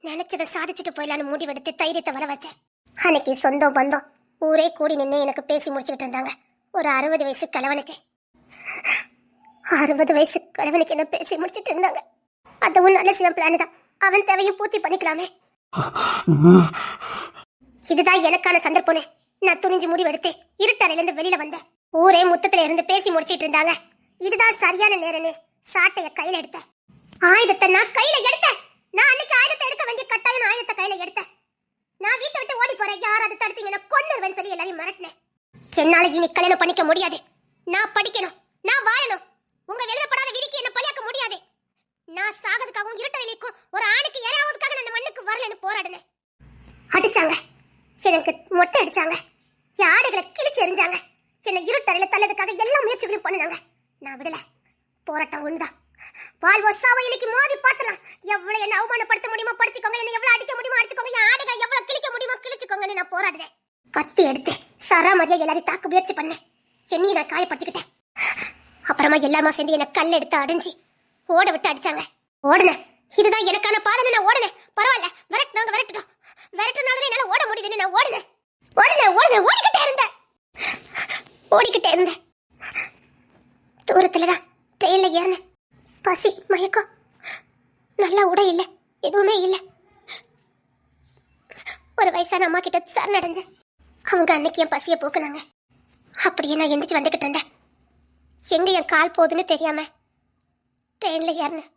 நினைச்சதை சாதிச்சுட்டு போயிடலான்னு முடிவெடுத்து தைரியத்தை வர வச்சேன். அன்னைக்கு சொந்தம் பந்தம் ஊரே கூடி நின்று எனக்கு பேசி முடிச்சுக்கிட்டு இருந்தாங்க. ஒரு 60 வயசு கிழவனுக்கு 60 வயசு கிழவனுக்கு என்ன பேசி முடிச்சுட்டு இருந்தாங்க. அதுவும் நல்ல சிவன் பிளான் தான். அவன் தேவையும் பூர்த்தி பண்ணிக்கலாமே. இதுதான் எனக்கான சந்தர்ப்பம்னு நான் துணிஞ்சு முடிவெடுத்து இருட்டறையிலிருந்து வெளியில வந்தேன். ஊரே முத்தத்துல இருந்து பேசி முடிச்சிட்டு இருந்தாங்க. இதுதான் சரியான நேரம்னு சாட்டைய கையில எடுத்தேன். ஆயுதத்தை நான் கையில எடுத்தேன். நான் அன்னைக்கு ஆயுதத்தை எடுக்க வேண்டிய கட்டாயம் ஆயுதத்தை கையில எடுத்தேன். நான் வீட்டை விட்டு ஓடி போறேன், யாராவது தடுத்தீங்கன்னா கொன்னுவேன்னு சொல்லி எல்லாரையும் மிரட்டினேன். என்னால இனி கல்யாணம் பண்ணிக்க முடியாது. நான் படிக்கணும், நான் வாழணும். உங்க எழுதப்படாத விதிக்கு என்ன பழியாக்க முடியாது. நான் சாகிறதுக்காகவும் இருட்டறையிலும் ஒரு ஆணுக்கு ஏறாவதுக்காக நான் மண்ணுக்கு வரலன்னு போராடினேன். அடிச்சாங்க, எனக்கு மொட்டை அடிச்சாங்க, என் ஆடைகளை கிழிச்சு எறிஞ்சாங்க. என்னை இருட்டறையில தள்ளதுக்காக எல்லா முயற்சிகளையும் பண்ணினாங்க. நான் விடல. போராட்டம் ஒண்ணுதான். வாழ்வோ சாவோ இன்னைக்கு மோதி பாத்துலாம். எவ்வளவு என்ன அவமானப்படுத்த முடியுமோ படுத்திக்கோங்க, என்ன எவ்வளவு அடிக்க முடியுமோ அடிச்சுக்கோங்க, என் ஆடைகளை எவ்வளவு கிழிக்க முடியுமோ கிழிச்சுக்கோங்கன்னு நான் போராடுறேன். கத்தி எடுத்து சராமரியா எல்லாரையும் தாக்க முயற்சி பண்ணேன். என்னையும் நான் காயப்படுத்திக்கிட்டேன். அப்புறமா எல்லாருமா சேர்ந்து என்ன கல் எடுத்து அடிஞ்சு ஓட விட்டு அடிச்சாங்க. ஓடுனேன். இதுதான் எனக்கான பாதை. நான் ஓடுனேன். பரவாயில்ல, விரட்டட்டும். விரட்டுனால என்னால ஓட முடியுதுன்னு நான் ஓடுனேன். ஓடிக்கிட்டே இருந்தேன். தூரத்துலதான் ட்ரெயின்ல ஏறினேன். பசி, மயக்கம், நல்ல உடை இல்லை, எதுவுமே இல்லை. ஒரு வயசான அம்மா கிட்ட சரணடைஞ்சேன். அவங்க அன்னைக்கு என் பசியை போக்குனாங்க. அப்படியே நான் எந்திரிச்சு வந்துகிட்டு இருந்தேன். எங்க என் கால் போகுதுன்னு தெரியாம ட்ரெயின்ல ஏறினேன்.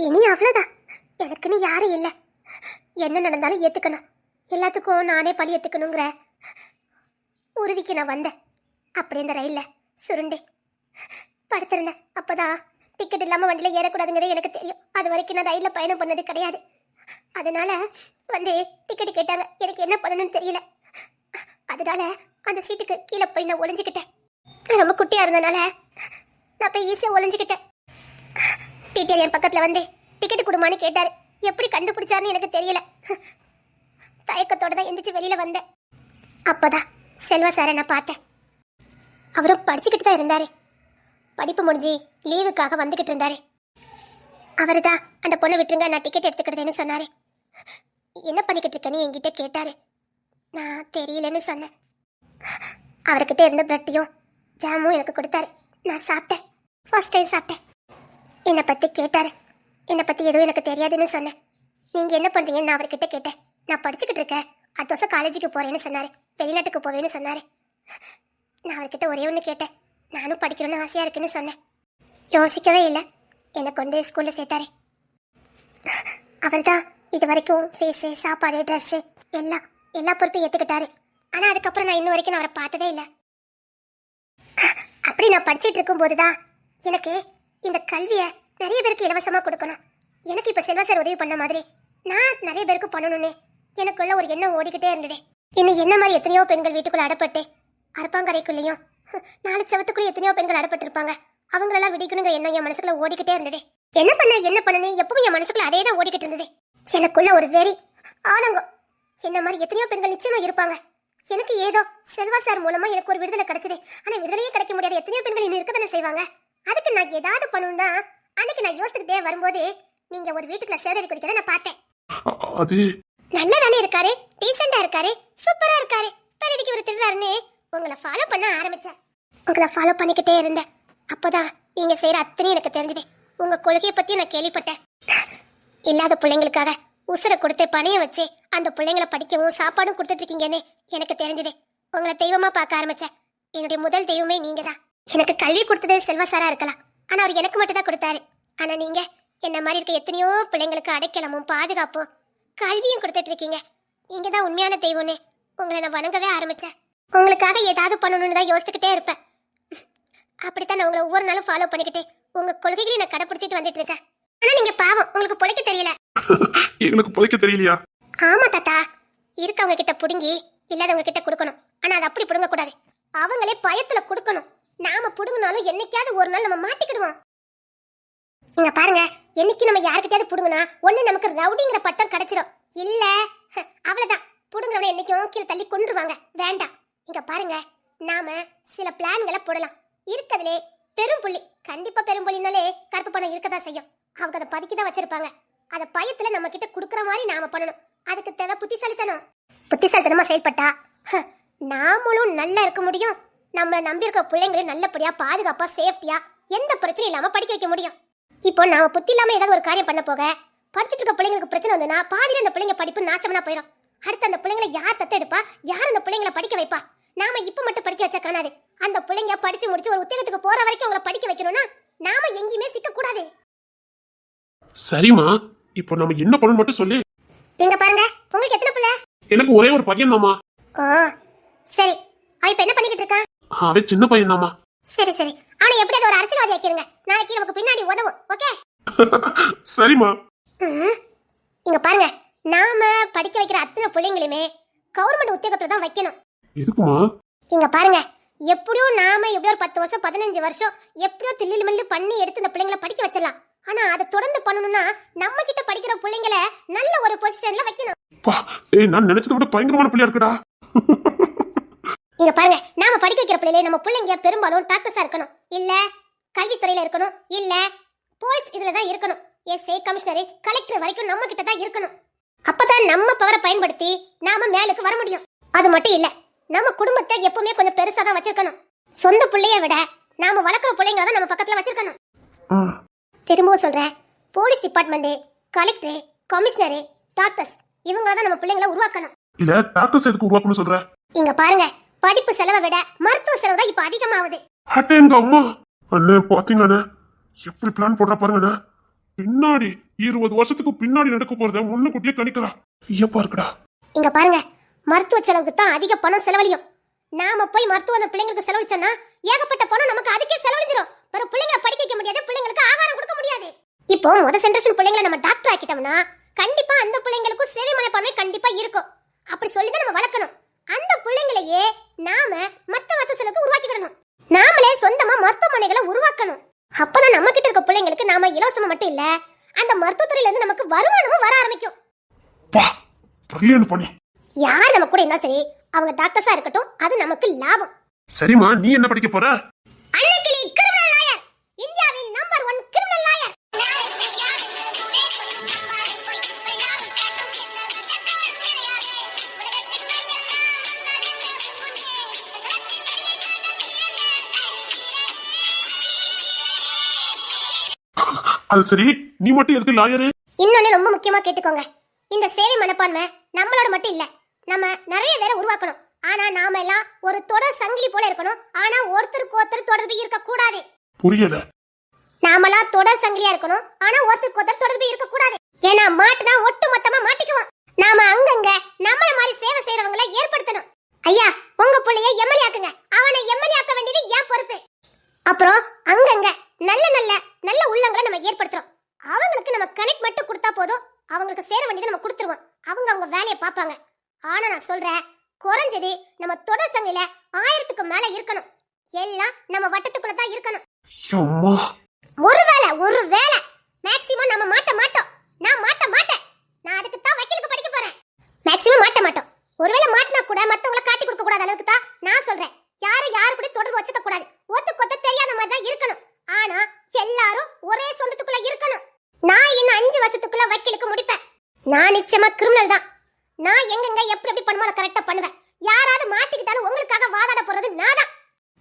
இனி அவ்வளவுதான். எனக்குன்னு யாரும் இல்லை. என்ன நடந்தாலும் ஏத்துக்கணும். எல்லாத்துக்கும் நானே பழி ஏத்துக்கணுங்கிற உறுதிக்கு நான் வந்தேன். அப்படி இந்த ரயில்ல சுருண்டே படுத்திருந்தேன். அப்பதான் டிக்கெட் இல்லாம வண்டியில ஏறக்கூடாதுங்கிறது எனக்கு தெரியும். அது வரைக்கும் நான் ரயில்ல பயணம் பண்ணது கிடையாது. அதனால டிக்கெட் கேட்டாங்க. எனக்கு என்ன பண்ணணும்னு தெரியல. அதனால அந்த சீட்டுக்கு கீழே போய் நான் ஒளிஞ்சுக்கிட்டேன். ரொம்ப குட்டியா இருந்தனால நான் போய் ஈஸியா ஒளிஞ்சுக்கிட்டேன். டீட்டெயில் என் பக்கத்துல வந்து டிக்கெட் கொடுமான்னு கேட்டாரு. எப்படி கண்டுபிடிச்சாருன்னு எனக்கு தெரியல. தயக்கத்தோட தான் எந்திரிச்சு வெளியில வந்தேன். அப்பதான் செல்வா சாரை நான் பார்த்தேன். அவரும் படிச்சுக்கிட்டு தான் இருந்தாரு. படிப்பு முடிஞ்சு லீவுக்காக வந்துகிட்டு இருந்தாரு. அவரு தான் அந்த பொண்ணை விட்டுருங்க, நான் டிக்கெட் எடுத்துக்கிட்டேன்னு சொன்னாரு. என்ன பண்ணிக்கிட்டு இருக்கேன்னு என்கிட்ட கேட்டாரு. நான் தெரியலன்னு சொன்னேன். அவர்கிட்ட இருந்த பிரெட்டையும் ஜாமும் எனக்கு கொடுத்தாரு. நான் சாப்பிட்டேன். ஃபர்ஸ்ட் டைம் சாப்பிட்டேன். என்னை பற்றி கேட்டாரு. என்னை பற்றி எதுவும் எனக்கு தெரியாதுன்னு சொன்னேன். நீங்கள் என்ன பண்ணுறீங்கன்னு நான் அவர்கிட்ட கேட்டேன். நான் படிச்சுக்கிட்டு இருக்கேன், அடுத்த வருஷம் காலேஜுக்கு போகிறேன்னு சொன்னார். வெளிநாட்டுக்கு போவேன்னு சொன்னார். நான் அவர்கிட்ட ஒரே ஒன்று கேட்டேன். நானும் படிக்கணும்னு ஆசையாக இருக்குன்னு சொன்னேன். யோசிக்கவே இல்லை, என்னை கொண்டு ஸ்கூலில் சேர்த்தாரு. அவர் தான் இது வரைக்கும் ஃபீஸு, சாப்பாடு, ட்ரெஸ்ஸு எல்லா பொறுப்பையும் ஏற்றுக்கிட்டாரு. ஆனால் அதுக்கப்புறம் நான் இன்னும் வரைக்கும் அவரை பார்த்ததே இல்லை. அப்படி நான் படிச்சுட்டு இருக்கும்போது தான் எனக்கு இந்த கல்வியை நிறைய பேருக்கு இலவசமாக கொடுக்கணும். எனக்கு இப்போ செல்வா சார் உதவி பண்ண மாதிரி நான் நிறைய பேருக்கு பண்ணணும்னு எனக்குள்ள ஒரு எண்ணம் ஓடிக்கிட்டே இருந்தது. இன்னும் என்ன மாதிரி எத்தனையோ பெண்கள் வீட்டுக்குள்ள அடப்பட்டு அரப்பாங்கரைக்குள்ளேயும் 4 செவத்துக்குள்ளே எத்தனையோ பெண்கள் அடப்பட்டிருப்பாங்க. அவங்களெல்லாம் விடிக்கணுங்க எண்ணம் என் மனசுக்குள்ள ஓடிக்கிட்டே இருந்தது. என்ன பண்ணனே எப்பவும் என் மனசுக்குள்ள அதே தான் ஓடிக்கிட்டு இருந்தது. எனக்குள்ள ஒரு வெறி, ஆதங்கம். என்ன மாதிரி எத்தனையோ பெண்கள் நிச்சயமா இருப்பாங்க. எனக்கு ஏதோ செல்வா சார் மூலமா எனக்கு ஒரு விடுதலை கிடைச்சது. ஆனா விடுதலையே கிடைக்க முடியாது. எத்தனையோ பெண்கள் இன்னும் இருக்க தானே செய்வாங்க. அதுக்கு நான் ஏதாவது பண்ணணும் தான் அன்னைக்கு நான் யோசிச்சுக்கிட்டே வரும்போது நீங்க ஒரு வீட்டுக்குள்ள சேவரி குதிக்கதை நான் பார்த்தேன்.
அது
நல்லதானே இருக்காரு, டீசெண்டா இருக்காரு, சூப்பரா இருக்காரு. பெரியதுக்கு இவர் திருறாருன்னு உங்களை ஃபாலோ பண்ண ஆரம்பிச்சேன். உங்களை ஃபாலோ பண்ணிக்கிட்டே இருந்தேன். அப்போதான் நீங்க செய்யற அத்தனை எனக்கு தெரிஞ்சது. உங்க கொள்கையை பத்தி நான் கேள்விப்பட்டேன். இல்லாத பிள்ளைங்களுக்காக உசுரை கொடுத்து பணைய வச்சு அந்த பிள்ளைங்களை படிக்கவும் சாப்பாடும் கொடுத்துட்டு இருக்கீங்கன்னு எனக்கு தெரிஞ்சது. உங்களை தெய்வமா பார்க்க ஆரம்பிச்சேன். என்னுடைய முதல் தெய்வமே நீங்க தான். எனக்கு கல்வி கொடுத்தது செல்வ சாரா இருக்கலாம், ஆனா அவர் எனக்கு மட்டும் தான் கொடுத்தாரு. ஆனா நீங்க என்ன மாதிரி இருக்க எத்தனையோ பிள்ளைங்களுக்கு அடைக்கலமும் பாதுகாப்பும் கல்வியும் கொடுத்துட்டு இருக்கீங்க. நீங்க தான் உண்மையான தெய்வம்னு உங்களை நான் வணங்கவே ஆரம்பிச்சேன். உங்களுக்காக ஏதாவது பண்ணணும்னு தான் யோசிச்சுக்கிட்டே இருப்பேன். அப்படித்தான் நான் உங்களை ஒவ்வொரு நாளும் ஃபாலோ பண்ணிக்கிட்டு உங்க கொள்கைகளை நான் கடைபிடிச்சிட்டு வந்துட்டு இருக்கேன். ஆனா நீங்க பாவம், உங்களுக்கு பொழைக்க தெரியல.
எங்களுக்கு பொழைக்க தெரியலையா?
ஆமா தாத்தா, இருக்கவங்க கிட்ட புடுங்கி இல்லாதவங்க கிட்ட கொடுக்கணும். ஆனா அது அப்படி புடுங்க கூடாது, அவங்களே பயத்துல கொடுக்கணும். நாம புடுங்கினாலும் என்னைக்காவது ஒரு நாள் நம்ம மாட்டிக்கிடுவோம். இங்க பாருங்க, என்னைக்கு நம்ம யாருக்கிட்டயாவது புடுங்கினா ஒண்ணு நமக்கு ரவுடிங்கிற பட்டம் கிடைச்சிடும், இல்ல அவ்வளவுதான் புடுங்குறவனை என்னைக்கும் கீழே தள்ளி கொன்றுவாங்க. வேண்டாம். இங்க பாருங்க, நாம சில பிளான்களை போடலாம். இருக்கதுலே பெரும்புள்ளி, கண்டிப்பா பெரும்புள்ளினாலே கருப்பு பணம் இருக்கதான் செய்யும். அவங்க அதை பதுக்கிதான் வச்சிருப்பாங்க. அத பயத்துல நம்ம கிட்ட குடுக்கற மாதிரி நாம பண்ணணும். அதுக்கு தேவை புத்திசாலித்தனம். புத்திசாலித்தனமா செயல்பட்டா நாமளும் நல்லா இருக்க முடியும். நம்மள நம்பி இருக்கிற பிள்ளைங்களையும் நல்லபடியா பாதுகாப்பா சேஃப்டியா எந்த பிரச்சனையும் இல்லாம படிக்க வைக்க முடியும். இப்போ நாம புத்தி இல்லாம ஏதாவது ஒரு காரியம் பண்ண போக படிச்சுட்டு இருக்க பிள்ளைங்களுக்கு பிரச்சனை வந்ததுன்னா பாதியில அந்த பிள்ளைங்க படிப்பு நாசமா போயிடும். அடுத்து அந்த பிள்ளைங்களை யார் தத்தெடுப்பா, யார் அந்த பிள்ளைங்களை படிக்க வைப்பா? நாம இப்ப மட்டும் படிக்க வச்சா காணாது. அந்த பிள்ளைங்க படிச்சு முடிச்சு ஒரு உத்தியோகத்துக்கு போற வரைக்கும் அவங்கள படிக்க வைக்கணும்னா நாம எங்கேயுமே சிக்க கூடாது.
சரிம்மா, இப்போ நம்ம என்ன பண்ணணும் மட்டும் சொல்லு.
இங்க பாருங்க, உங்களுக்கு எத்தனை பிள்ளை?
எனக்கு ஒரே ஒரு பையன் தாமா.
ஓ சரி, அவன் இப்ப என்ன பண்ணிக்கிட்டு இருக்கான்?
அவன் சின்ன பையன் தாமா.
சரி சரி, அவனை எப்படியாவது ஒரு அரசியல்வாதி ஆக்கிருங்க. நாளைக்கு நமக்கு பின்னாடி உதவும். ஓகே?
சரிம்மா.
இங்க பாருங்க, நாம படிக்க வைக்கிற அத்தனை பிள்ளைங்களுமே கவர்மெண்ட் உத்தியோகத்துல தான் வைக்கணும்.
எதுக்குமா?
இங்க பாருங்க, எப்படியோ நாம எப்படியோ ஒரு 10 வருஷம் 15 வருஷம் எப்படியோ தில்லில் மில்லு பண்ணி எடுத்து இந்த பிள்ளைங்களை படிக்க வச்சிடலாம். ஆனா அதை தொடர்ந்து பண்ணணும்னா நம்ம கிட்ட படிக்கிற பிள்ளைங்களை நல்ல ஒரு பொசிஷன்ல வைக்கணும்.
நான் நினைச்சதை விட பயங்கரமான பிள்ளையா இருக்குடா.
இங்க பாருங்க, நாம படிக்க வைக்கிற பிள்ளைகளே நம்ம பிள்ளைங்க பெரும்பாலும் டாக்டர்ஸா இருக்கணும், இல்ல கல்வித்துறையில இருக்கணும், இல்ல போலீஸ் இதுல தான் இருக்கணும். எஸ்ஐ, கமிஷனர், கலெக்டர் வரைக்கும் நம்ம கிட்ட தான் இருக்கணும். அப்பதான் நம்ம பவரை பயன்படுத்தி நாம மேலுக்கு வர முடியும். அது மட்டும் இல்ல, நம்ம குடும்பத்தை எப்பவுமே கொஞ்சம் பெருசா தான் வச்சிருக்கணும். சொந்த பிள்ளைய விட நாம வளர்க்குற பிள்ளைங்களை தான் நம்ம பக்கத்துல வச்சிருக்கணும். திரும்பவும் சொல்றேன், police department, collector, commissioner, doctors இவங்கள தான் நம்ம பிள்ளைங்களை உருவாக்கணும்.
இல்ல டாக்டர்ஸ் எதுக்கு உருவாக்கணும் சொல்ற?
இங்க பாருங்க, படிப்பு செலவை விட மருத்துவ செலவு தான் இப்ப அதிகமாகுது.
அட்டே எங்க அம்மா அண்ணே பாத்தீங்கண்ணே எப்படி பிளான் போடுற பாருங்கண்ணே. பின்னாடி 20 வருஷத்துக்கு பின்னாடி நடக்க போறத முன்னுக்கூட்டியே கணிக்கிறா. வியப்பா இருக்குடா.
இங்க பாருங்க, மருத்துவ செலவுக்கு தான் அதிக பணம் செலவழியும். நாம போய் மருத்துவ அந்த பிள்ளைங்களுக்கு செலவழிச்சோம்னா ஏகப்பட்ட பணம் நமக்கு அதுக்கே செலவழிஞ்சிரும். பிறகு பிள்ளைங்களை படிக்க வைக்க முடியாது, பிள்ளைங்களுக்கு ஆகாரம் கொடுக்க முடியாது. இப்போ முத ஜெனரேஷன் பிள்ளைங்களை நம்ம டாக்டர் ஆக்கிட்டோம்னா கண்டிப்பா அந்த பிள்ளைங்களுக்கும் சேவை மனப்பான்மை கண்டிப்பா இருக்கும். அப்படி சொல்லிதான் நம்ம வளர்க்கணும். அந்த பிள்ளைங்களையே நாம மத்த செலவுக்கு உருவாக்கிடணும். நாமளே சொந்தமா மருத்துவமனைகளை உருவாக்கணும். அப்பதான் நம்ம கிட்ட இருக்க பிள்ளைங்களுக்கு நாம இலவசமா மட்டும் இல்ல, அந்த மருத்துவத்துறையில இருந்து நமக்கு வருமானமும் வர ஆரம்பிக்கும். யார் நம்ம கூட என்ன சரி, அவங்க டாக்டர்ஸா இருக்கட்டும், அது நமக்கு லாபம்.
சரிம்மா, நீ என்ன படிக்க போற?
அன்னைக்கிளி கிரிமினல் லாயர், இந்தியாவின் நம்பர் 1 கிரிமினல் லாயர்.
அது சரி, நீ மட்டும் எதுக்கு லாயரு?
இன்னொன்னு ரொம்ப முக்கியமா கேட்டுக்கோங்க, இந்த சேவை மனப்பான்மை நம்மளோட மட்டும் இல்ல, நம்ம நிறைய பேரை உருவாக்கணும். ஆனா நாம எல்லாம் ஒரு தொடர் சங்கிலி போல இருக்கணும். ஆனா ஒருத்தருக்கு ஒருத்தர் தொடர்பு இருக்க கூடாது.
புரியல.
நாமெல்லாம் தொடர் சங்கிலியா இருக்கணும், ஆனா ஒருத்தருக்கு ஒருத்தர் தொடர்பு இருக்க கூடாது. ஏன்னா மாட்டுனா ஒட்டு மொத்தமா மாட்டிக்குவோம். நாம அங்கங்க நம்மள மாதிரி சேவை செய்யறவங்கள ஏற்படுத்தணும். ஐயா, உங்க புள்ளைய எம்எல்ஏ ஆக்குங்க, அவனை எம்எல்ஏ ஆக்க வேண்டியது ஏன் பொறுப்பு. அப்புறம் அங்கங்க நல்ல நல்ல நல்ல உள்ளங்களை நம்ம ஏற்படுத்துறோம். அவங்களுக்கு நம்ம கனெக்ட் மட்டும் கொடுத்தா போதும், அவங்களுக்கு சேர வேண்டியதை நம்ம கொடுத்துருவோம். அவங்க அவங்க வேலையை பார்ப்பாங்க. ஆனா நான் சொல்றேன், குறைஞ்சது நம்ம தொடர் சங்கில 1000க்கு மேல இருக்கணும். எல்லாம் நம்ம வட்டத்துக்குள்ள தான் இருக்கணும். ஒருவேளை மேக்ஸிமம் நம்ம மாட்ட மாட்டோம். நான் மாட்ட மாட்டேன். நான் அதுக்கு தான் வக்கீலுக்கு படிக்க போறேன். மேக்ஸிமம் மாட்ட மாட்டோம். ஒருவேளை மாட்டினா கூட மத்தவங்கள காட்டி கொடுக்க கூடாத அளவுக்கு தான் நான் சொல்றேன். யாரு கூட தொடர்பு வச்சுக்க கூடாது. ஒத்துக்கொத்த தெரியாத மாதிரி தான் இருக்கணும். ஆனா எல்லாரும் ஒரே சொந்தத்துக்குள்ள நான் நிச்சயமா கிரிமினல் தான். நான் எங்கெங்க எப்படி எப்படி பண்ணுமோ அதை கரெக்டா பண்ணுவேன். யாராவது மாட்டிக்கிட்டாலும் உங்களுக்காக வாதாட போறது நான் தான்.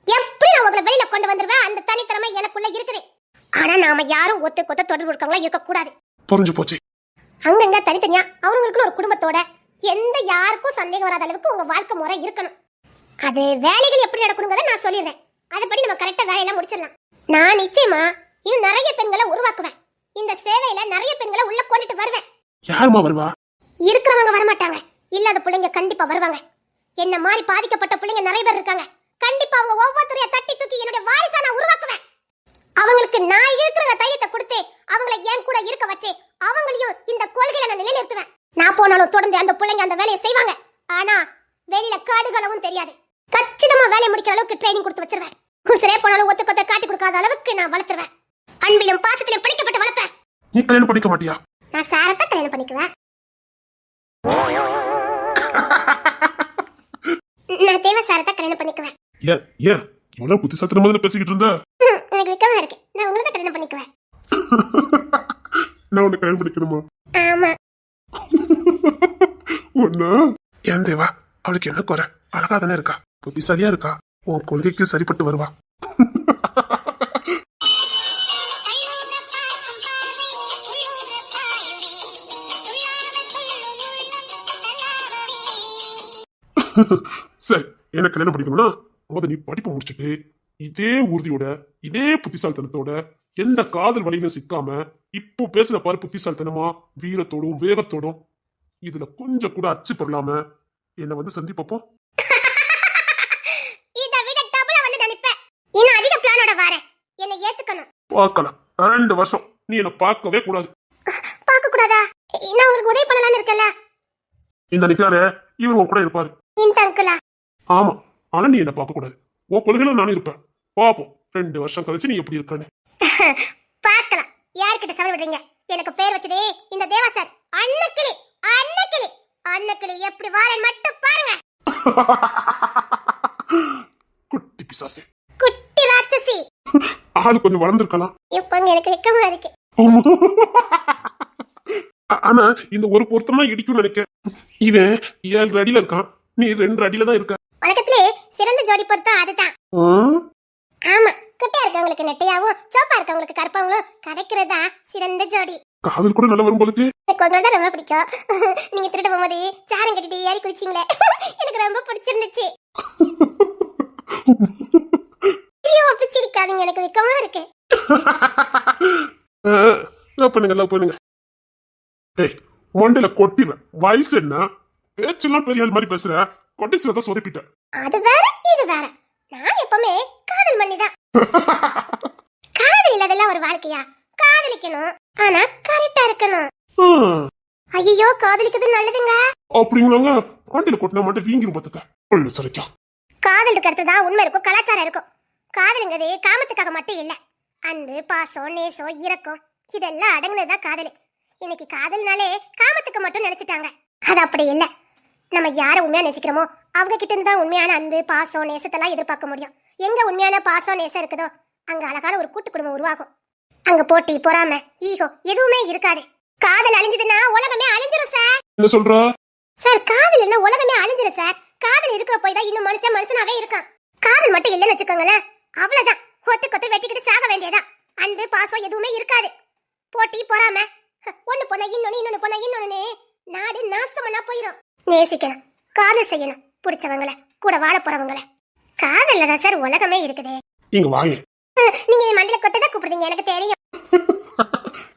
எப்படி நான் உங்களை வெளியில கொண்டு வந்துருவேன். அந்த தனித்திறமை எனக்குள்ள இருக்குது. ஆனா நாம யாரும் ஒத்து கொத்த தொடர்பு இருக்கவங்களா இருக்க கூடாது.
புரிஞ்சு போச்சு.
அங்கங்க தனித்தனியா அவங்களுக்குன்னு ஒரு குடும்பத்தோட எந்த யாருக்கும் சந்தேகம் வராத அளவுக்கு உங்க வாழ்க்கை முறை இருக்கணும். அது வேலைகள் எப்படி நடக்கணுங்கிறத நான் சொல்லிடுறேன். அதுபடி நம்ம கரெக்டா வேலையெல்லாம் முடிச்சிடலாம். நான் நிச்சயமா இன்னும் நிறைய பெண்களை உருவாக்குவேன். இந்த சேவையில நிறைய பெண்களை உள்ள கொண்டுட்டு வருவேன்.
யாருமா வருவா?
இருக்கிறவங்க வரமாட்டாங்க, இல்லாத பிள்ளைங்க கண்டிப்பா வருவாங்க. என்ன மாதிரி பாதிக்கப்பட்ட பிள்ளைங்க நிறைய பேர் இருக்காங்க. கண்டிப்பா அவங்க ஒவ்வொருத்தரையும் தட்டி தூக்கி என்னுடைய வாரிசா நான் உருவாக்குவேன். அவங்களுக்கு நான் இருக்கிற தைரியத்தை கொடுத்து அவங்களை என் கூட இருக்க வச்சு அவங்களையும் இந்த கொள்கையில நான் நிலைநிறுத்துவேன். நான் போனாலும் தொடர்ந்து அந்த பிள்ளைங்க அந்த வேலையை செய்வாங்க. ஆனா வெளியில காடுகளவும் தெரியாது. கச்சிதமா வேலையை முடிக்கிற அளவுக்கு ட்ரைனிங் கொடுத்து வச்சிருவேன். குசரே போனாலும் ஒத்து கொத்த காட்டி கொடுக்காத அளவுக்கு நான் வளர்த்துருவேன். அன்பிலும் பாசத்திலும் பிடிக்கப்பட்டு வளர்ப்பேன்.
நீ கல்யாணம் பண்ணிக்க மாட்டியா?
நான் சாரத்தை கல்யாணம் பண்ணிக்குவேன். நான் தேவ சாரத்தை கல்யாணம் பண்ணிக்குவேன்.
ஏன் ஏன் இவ்வளவு புத்திசாலித்தனமா தானே பேசிக்கிட்டு இருந்த?
எனக்கு வெக்கமா இருக்கு. நான் உங்களை தான் கல்யாணம் பண்ணிக்குவேன்.
நான் உன்னை கல்யாணம் பண்ணிக்கணுமா?
ஆமா.
ஒண்ணு ஏன் தேவா, அவளுக்கு என்ன குறை? அழகா தானே இருக்கா, புத்திசாலியா இருக்கா, உன் கொள்கைக்கு சரிப்பட்டு வருவா. சரி, என்ன கல்யாணம் பண்ணிக்கணும்னா முத நீ படிப்பு முடிச்சுட்டு இதே உறுதியோட இதே புத்திசாலித்தனத்தோட எந்த காதல் வழியிலும் சிக்காம இப்போ பேசுற பாரு புத்திசாலித்தனமா வீரத்தோடும் வேகத்தோடும் இதுல கொஞ்சம் கூட அச்சு பெறலாம என்ன வந்து சந்திப்போம்.
இத விட டபுளா வந்து நினைப்பேன். இன்னும் அதிக பிளானோட வரேன். என்ன ஏத்துக்கணும்.
பார்க்கலாம். 2 வருஷம் நீ என்ன பார்க்கவே கூடாது.
பார்க்க கூடாதா? நான் உங்களுக்கு உதவி பண்ணலாம்னு இருக்கல.
இந்த நிக்காரே இவர் உன் கூட இருப்பாரு.
இந்த அங்கிளா?
ஆமா, ஆனா நீ என்ன பார்க்க கூடாது. உன் கொள்கையில நானும் இருப்பேன். பாப்போம் 2 வருஷம் கழிச்சு நீ எப்படி இருக்கானு
பார்க்கலாம். யார்கிட்ட சவால் விடுறீங்க? எனக்கு பேர் வச்சதே இந்த தேவா சார். அன்னக்கிளி அன்னக்கிளி அன்னக்கிளி எப்படி வாரேன் மட்டும் பாருங்க.
குட்டி பிசாசே,
குட்டி ராட்சசி.
ஆளு கொஞ்சம் வளர்ந்துருக்கலாம்.
இப்பங்க எனக்கு வெக்கமா இருக்கு.
ஆனா இந்த ஒரு பொருத்தமா இடிக்கும் நினைக்க. இவன் 7 அடியில இருக்கான், நீ 2 அடியில தான் இருக்க.
உலகத்திலே சிறந்த ஜோடி பொருத்தம் அதுதான். ஆமா, குட்டியா இருக்கவங்களுக்கு நெட்டையாவும் சோப்பா இருக்கவங்களுக்கு கருப்பாவும் கிடைக்கிறதா சிறந்த ஜோடி.
காதல் கூட நல்லா வரும் போலுக்கு.
எனக்கு உங்களை தான் ரொம்ப பிடிக்கும். நீங்க திருட போகும்போது சாரம் கட்டிட்டு ஏறி குதிச்சிங்களே, எனக்கு ரொம்ப பிடிச்சிருந்துச்சு. ஐயோ பிடிச்சிருக்காதீங்க, எனக்கு வெக்கமா இருக்கு.
பண்ணுங்க பண்ணுங்க. ஏய், மொண்டையில கொட்டிடுவேன். வயசு என்ன, பேச்செல்லாம் பெரிய ஆள் மாதிரி பேசுற. கொட்டிசில தான் சொதப்பிட்ட.
அது வேற இது வேற. நான் எப்பவுமே காதல் மண்ணிதான். காதல் இல்லாதெல்லாம் ஒரு வாழ்க்கையா? காதலிக்கணும், ஆனா கரெக்டா இருக்கணும். ஐயோ காதலிக்கிறது நல்லதுங்க.
அப்படிங்களாங்க? மண்டையில கொட்டினா மட்டும் வீங்கிரும் பாத்துக்க. ஒண்ணு சரிக்கா.
காதல் இருக்கிறதுதான் உண்மை இருக்கும், கலாச்சாரம் இருக்கும். காதலுங்கிறது காமத்துக்காக மட்டும் இல்ல. அன்பு, பாசம், நேசம், இரக்கம் இதெல்லாம் அடங்குனதுதான் காதல். இன்னைக்கு காதல்னாலே காமத்துக்கு மட்டும் நினைச்சிட்டாங்க. அது அப்படி இல்ல. நம்ம யாரை உண்மையா நேசிக்கிறோமோ அவங்க கிட்ட இருந்து தான் உண்மையான அன்பு, பாசம், நேசத்தெல்லாம் எதிர்பார்க்க முடியும். எங்க உண்மையான பாசம், நேசம் இருக்குதோ அங்க அழகான ஒரு கூட்டு குடும்பம் உருவாகும். அங்க போட்டி, பொறாமை, ஈகோ எதுவுமே இருக்காது. காதல் அழிஞ்சதுன்னா உலகமே அழிஞ்சிரும் சார்.
என்ன சொல்ற
சார்? காதல் என்ன உலகமே அழிஞ்சிரும் சார். காதல் இருக்கிற போய் தான் இன்னும் மனுஷன் மனுஷனாவே இருக்கான். காதல் மட்டும் இல்லைன்னு வச்சுக்கோங்களேன், அவ்வளவுதான். கொத்து கொத்து வெட்டிக்கிட்டு சாக வேண்டியதா. அன்பு, பாசம் எதுவுமே இருக்காது. போட்டி, பொறாமை, ஒண்ணு பொண்ணா இன்னொன்னு, இன்னொன்னு பொண்ணா இன்னொன்னு, நாடு நாசமனா போயிரும். நேசிக்கணும், காதல் செய்யணும், பிடிச்சவங்கள, கூட வாழ போறவங்கள. காதல்ல தான் சார் உலகமே இருக்குது.
இங்க வாயே.
நீங்க மண்டல கொட்டதா கூப்பிடுறீங்க, எனக்கு தெரியும்.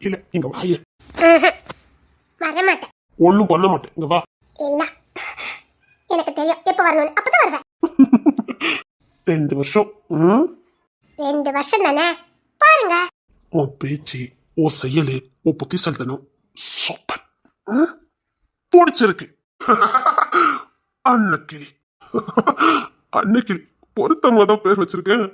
இல்ல இங்க வாயே.
வர மாட்டேன்.
ஒண்ணும் பண்ண மாட்டேன். இங்க வா.
இல்ல எனக்கு தெரியும் எப்ப வரணும், அப்பதான் வருவேன்.
2 வருஷம்.
2 வருஷம் தானே பாருங்க.
உன் பேச்சு, உன் செயலு, உன் புத்திசாலித்தனம் சூப்பர். பிடிச்சிருக்கு. அன்னக்கிளி. அன்னக்கிளி பொருத்தமா தான் பேர் வச்சிருக்கேன்.